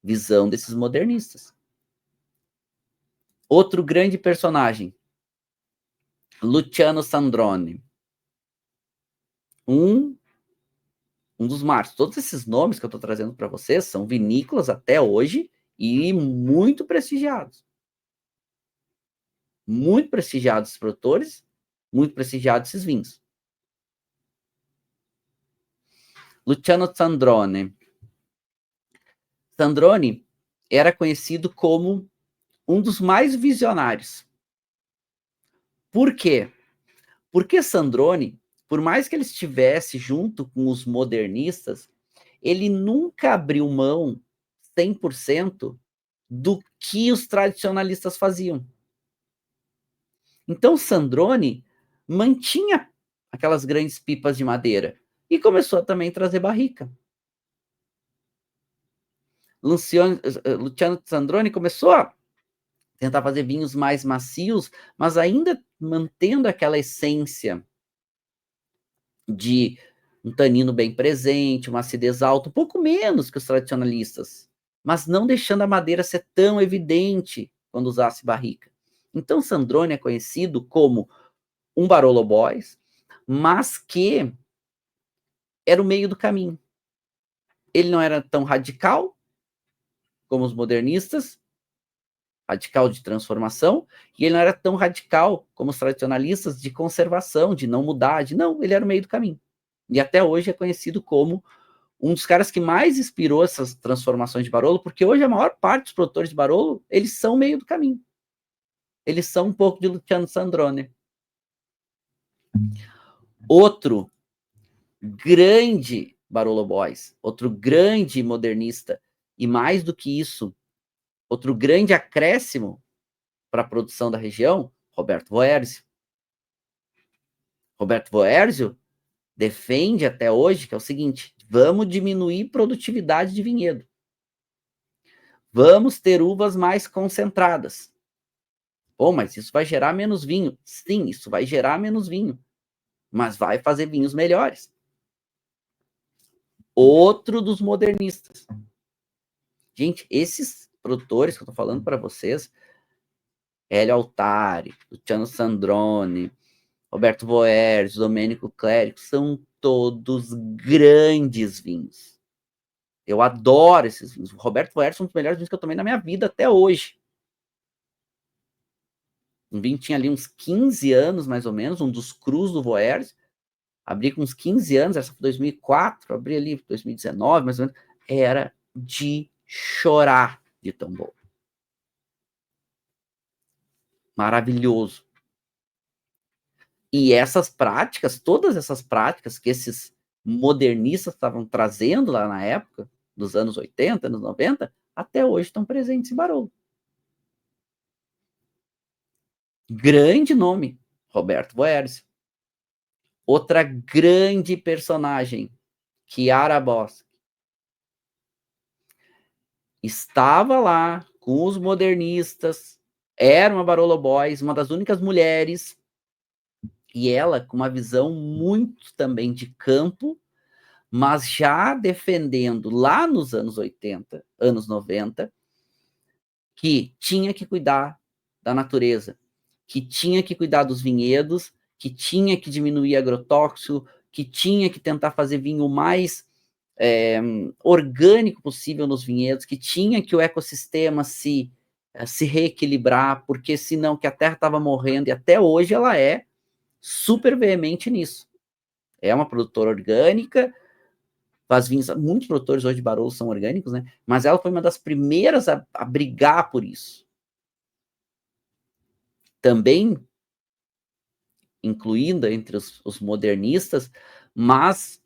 visão desses modernistas. Outro grande personagem, Luciano Sandrone. Um dos marcos. Todos esses nomes que eu estou trazendo para vocês são vinícolas até hoje e muito prestigiados. Muito prestigiados os produtores, muito prestigiados esses vinhos. Luciano Sandrone. Sandrone era conhecido como um dos mais visionários. Por quê? Porque Sandrone, por mais que ele estivesse junto com os modernistas, ele nunca abriu mão 100% do que os tradicionalistas faziam. Então Sandrone mantinha aquelas grandes pipas de madeira e começou a também trazer barrica. Luciano Sandrone começou a tentar fazer vinhos mais macios, mas ainda mantendo aquela essência de um tanino bem presente, uma acidez alta, um pouco menos que os tradicionalistas, mas não deixando a madeira ser tão evidente quando usasse barrica. Então Sandrone é conhecido como um Barolo Boys, mas que era o meio do caminho. Ele não era tão radical como os modernistas, radical de transformação, e ele não era tão radical como os tradicionalistas de conservação, de não mudar, não, ele era o meio do caminho. E até hoje é conhecido como um dos caras que mais inspirou essas transformações de Barolo, porque hoje a maior parte dos produtores de Barolo, eles são meio do caminho. Eles são um pouco de Luciano Sandrone. Outro grande Barolo Boys, outro grande modernista, e mais do que isso, outro grande acréscimo para a produção da região, Roberto Voerzio. Roberto Voerzio defende até hoje que é o seguinte: vamos diminuir produtividade de vinhedo. Vamos ter uvas mais concentradas. Bom, mas isso vai gerar menos vinho. Sim, isso vai gerar menos vinho, mas vai fazer vinhos melhores. Outro dos modernistas. Gente, esses produtores que eu estou falando para vocês, Hélio Altari, Luciano Sandrone, Roberto Voerzio, Domênico Clérico, são todos grandes vinhos. Eu adoro esses vinhos. O Roberto Voerzio é um dos melhores vinhos que eu tomei na minha vida até hoje. Um vinho tinha ali uns 15 anos, mais ou menos, um dos crus do Voerzio. Abri com uns 15 anos, essa foi 2004, abri ali 2019, mais ou menos. Era de chorar de tão bom. Maravilhoso. E essas práticas, todas essas práticas que esses modernistas estavam trazendo lá na época, dos anos 80, anos 90, até hoje estão presentes em Barolo. Grande nome, Roberto Boerzi. Outra grande personagem, Chiara Boschi. Estava lá com os modernistas, era uma Barolo Boys, uma das únicas mulheres, e ela com uma visão muito também de campo, mas já defendendo lá nos anos 80, anos 90, que tinha que cuidar da natureza, que tinha que cuidar dos vinhedos, que tinha que diminuir agrotóxico, que tinha que tentar fazer vinho mais orgânico possível nos vinhedos, que tinha que o ecossistema se reequilibrar, porque senão que a terra estava morrendo, e até hoje ela é super veemente nisso. É uma produtora orgânica, faz vinhos, muitos produtores hoje de Barolo são orgânicos, né? Mas ela foi uma das primeiras a brigar por isso. Também incluindo entre os modernistas, mas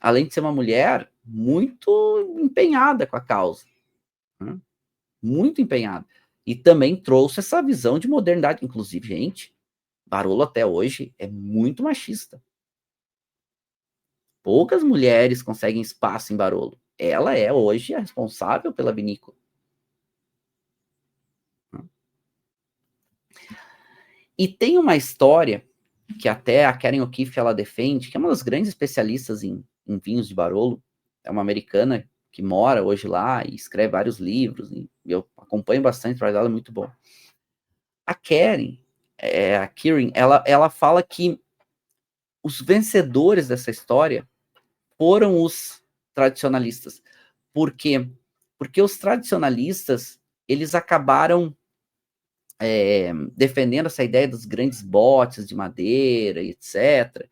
além de ser uma mulher muito empenhada com a causa, né? Muito empenhada. E também trouxe essa visão de modernidade. Inclusive, gente, Barolo até hoje é muito machista. Poucas mulheres conseguem espaço em Barolo. Ela é hoje a responsável pela vinícola. E tem uma história que até a Karen O'Keefe ela defende, que é uma das grandes especialistas em vinhos de Barolo. É uma americana que mora hoje lá e escreve vários livros. E eu acompanho bastante, o trabalho dela é muito bom. A Karen, a Kirin, ela fala que os vencedores dessa história foram os tradicionalistas. Por quê? Porque os tradicionalistas, eles acabaram defendendo essa ideia dos grandes botes de madeira, etc.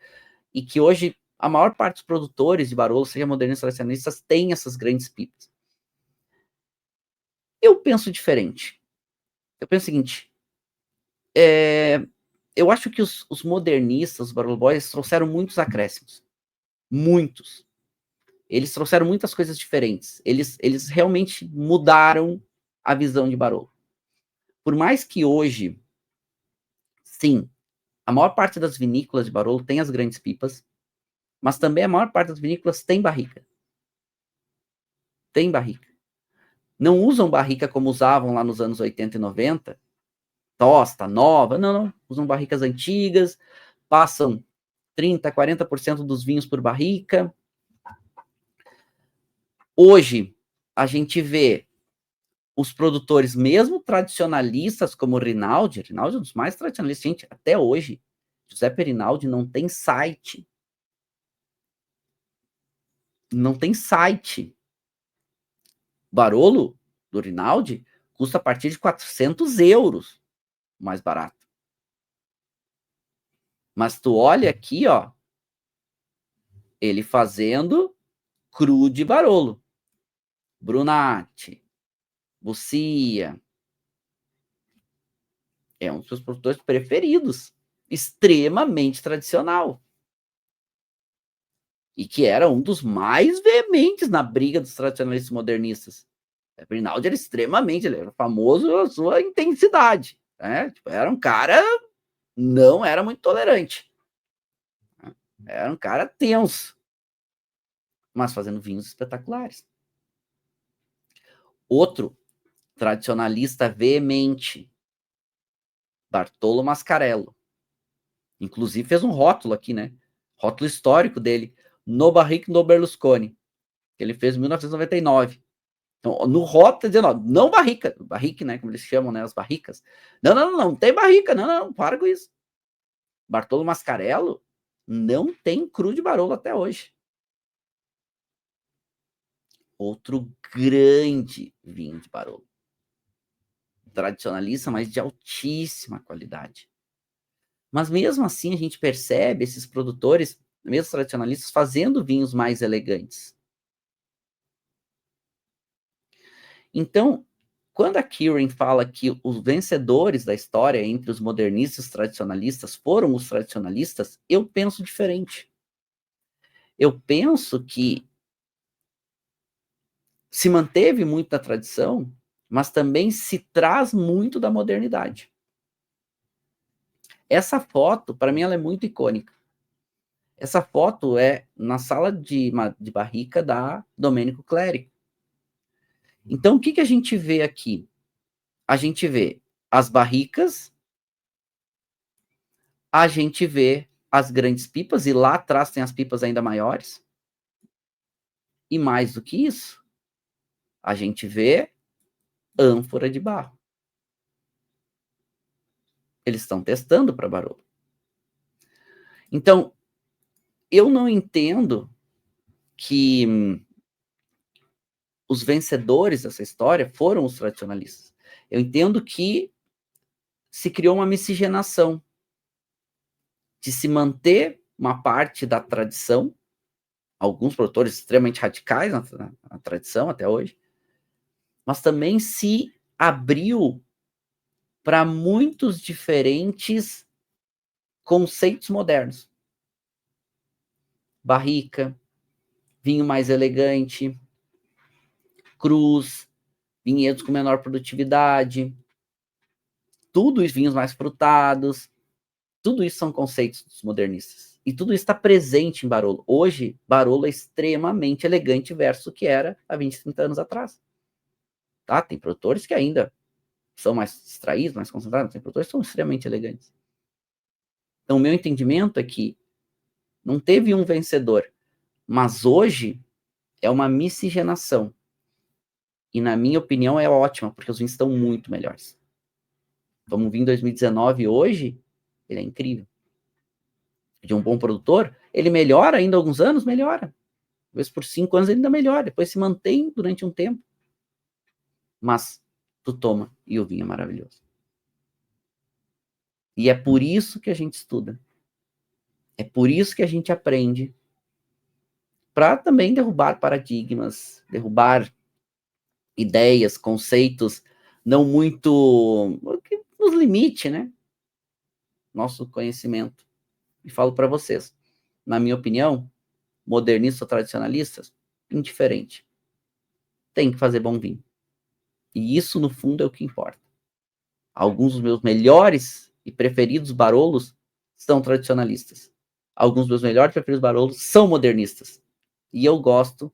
E que hoje a maior parte dos produtores de Barolo, seja modernistas ou tradicionalistas, tem essas grandes pipas. Eu penso diferente. Eu penso o seguinte, eu acho que os modernistas, os Barolo Boys, trouxeram muitos acréscimos. Muitos. Eles trouxeram muitas coisas diferentes. Eles realmente mudaram a visão de Barolo. Por mais que hoje, sim, a maior parte das vinícolas de Barolo tem as grandes pipas, mas também a maior parte das vinícolas tem barrica. Tem barrica. Não usam barrica como usavam lá nos anos 80 e 90, tosta, nova, não. Usam barricas antigas, passam 30%, 40% dos vinhos por barrica. Hoje, a gente vê os produtores, mesmo tradicionalistas, como o Rinaldi é um dos mais tradicionalistas, gente, até hoje, Giuseppe Rinaldi não tem site. Não tem site. Barolo, do Rinaldi, custa a partir de 400 euros, mais barato. Mas tu olha aqui, ó, ele fazendo cru de Barolo. Brunati, Bucia. É um dos seus produtores preferidos. Extremamente tradicional. E que era um dos mais veementes na briga dos tradicionalistas modernistas. O Rinaldi era extremamente, ele era famoso pela sua intensidade. Né? Tipo, era um cara, não era muito tolerante. Era um cara tenso, mas fazendo vinhos espetaculares. Outro tradicionalista veemente, Bartolo Mascarello. Inclusive fez um rótulo aqui, né? Rótulo histórico dele, no Barrique no Berlusconi, que ele fez em 1999. Então, no rótulo, tá dizendo, ó, não barrica, barrique, né? Como eles chamam, né? As barricas. Não tem barrica, não, para com isso. Bartolo Mascarello não tem cru de Barolo até hoje. Outro grande vinho de Barolo. Tradicionalista, mas de altíssima qualidade. Mas mesmo assim a gente percebe esses produtores, mesmo tradicionalistas, fazendo vinhos mais elegantes. Então, quando a Kirin fala que os vencedores da história entre os modernistas e os tradicionalistas foram os tradicionalistas, eu penso diferente. Eu penso que se manteve muito da tradição, mas também se traz muito da modernidade. Essa foto, para mim, ela é muito icônica. Essa foto é na sala de barrica da Domênico Clérico. Então, o que a gente vê aqui? A gente vê as barricas, a gente vê as grandes pipas, e lá atrás tem as pipas ainda maiores. E mais do que isso, a gente vê ânfora de barro. Eles estão testando para Barolo. Então, eu não entendo que os vencedores dessa história foram os tradicionalistas. Eu entendo que se criou uma miscigenação de se manter uma parte da tradição, alguns produtores extremamente radicais na tradição até hoje, mas também se abriu para muitos diferentes conceitos modernos. Barrica, vinho mais elegante, crus, vinhedos com menor produtividade, tudo isso, vinhos mais frutados, tudo isso são conceitos dos modernistas. E tudo isso está presente em Barolo. Hoje, Barolo é extremamente elegante versus o que era há 20, 30 anos atrás. Tá? Tem produtores que ainda são mais distraídos, mais concentrados, tem produtores que são extremamente elegantes. Então, o meu entendimento é que não teve um vencedor, mas hoje é uma miscigenação. E, na minha opinião, é ótima, porque os vinhos estão muito melhores. Vamos vir em 2019 hoje, ele é incrível. De um bom produtor, ele melhora ainda alguns anos, melhora. Talvez por 5 anos ele ainda melhora, depois se mantém durante um tempo. Mas tu toma e o vinho é maravilhoso. E é por isso que a gente estuda. É por isso que a gente aprende para também derrubar paradigmas, derrubar ideias, conceitos não muito que nos limite, né? Nosso conhecimento. E falo para vocês, na minha opinião, modernistas ou tradicionalistas, indiferente. Tem que fazer bom vinho. E isso, no fundo, é o que importa. Alguns dos meus melhores e preferidos barolos são tradicionalistas. Alguns dos meus melhores e preferidos barolos são modernistas. E eu gosto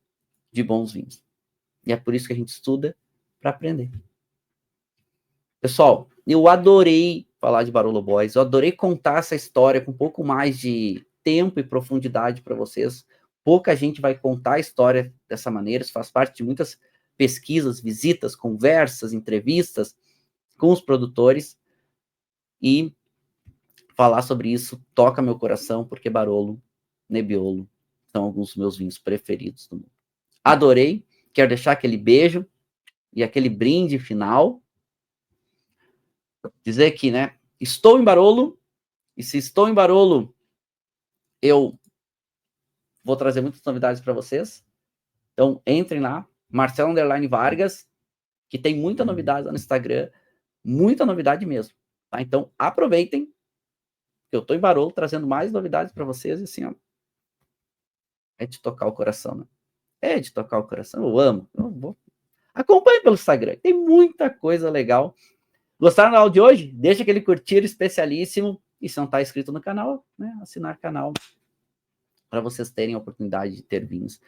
de bons vinhos. E é por isso que a gente estuda para aprender. Pessoal, eu adorei falar de Barolo Boys. Eu adorei contar essa história com um pouco mais de tempo e profundidade para vocês. Pouca gente vai contar a história dessa maneira. Isso faz parte de muitas pesquisas, visitas, conversas, entrevistas com os produtores. E falar sobre isso toca meu coração, porque Barolo, Nebbiolo são alguns dos meus vinhos preferidos do mundo. Adorei. Quero deixar aquele beijo e aquele brinde final. Dizer que, né, estou em Barolo, e se estou em Barolo, eu vou trazer muitas novidades para vocês. Então, entrem lá, Marcelo Vargas, que tem muita novidade lá no Instagram, muita novidade mesmo. Tá? Então, aproveitem, que eu estou em Barolo trazendo mais novidades para vocês, e assim, ó, é de tocar o coração, né? É de tocar o coração, eu amo. Acompanhe pelo Instagram, tem muita coisa legal. Gostaram da aula de hoje? Deixa aquele curtir especialíssimo. E se não está inscrito no canal, né, assinar o canal para vocês terem a oportunidade de ter vinhos.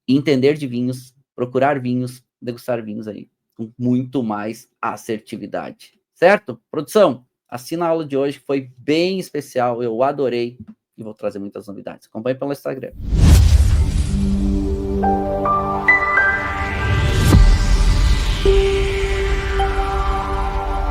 Entender de vinhos, procurar vinhos, degustar vinhos aí com muito mais assertividade. Certo? Produção, assina a aula de hoje, foi bem especial, eu adorei e vou trazer muitas novidades. Acompanhe pelo Instagram.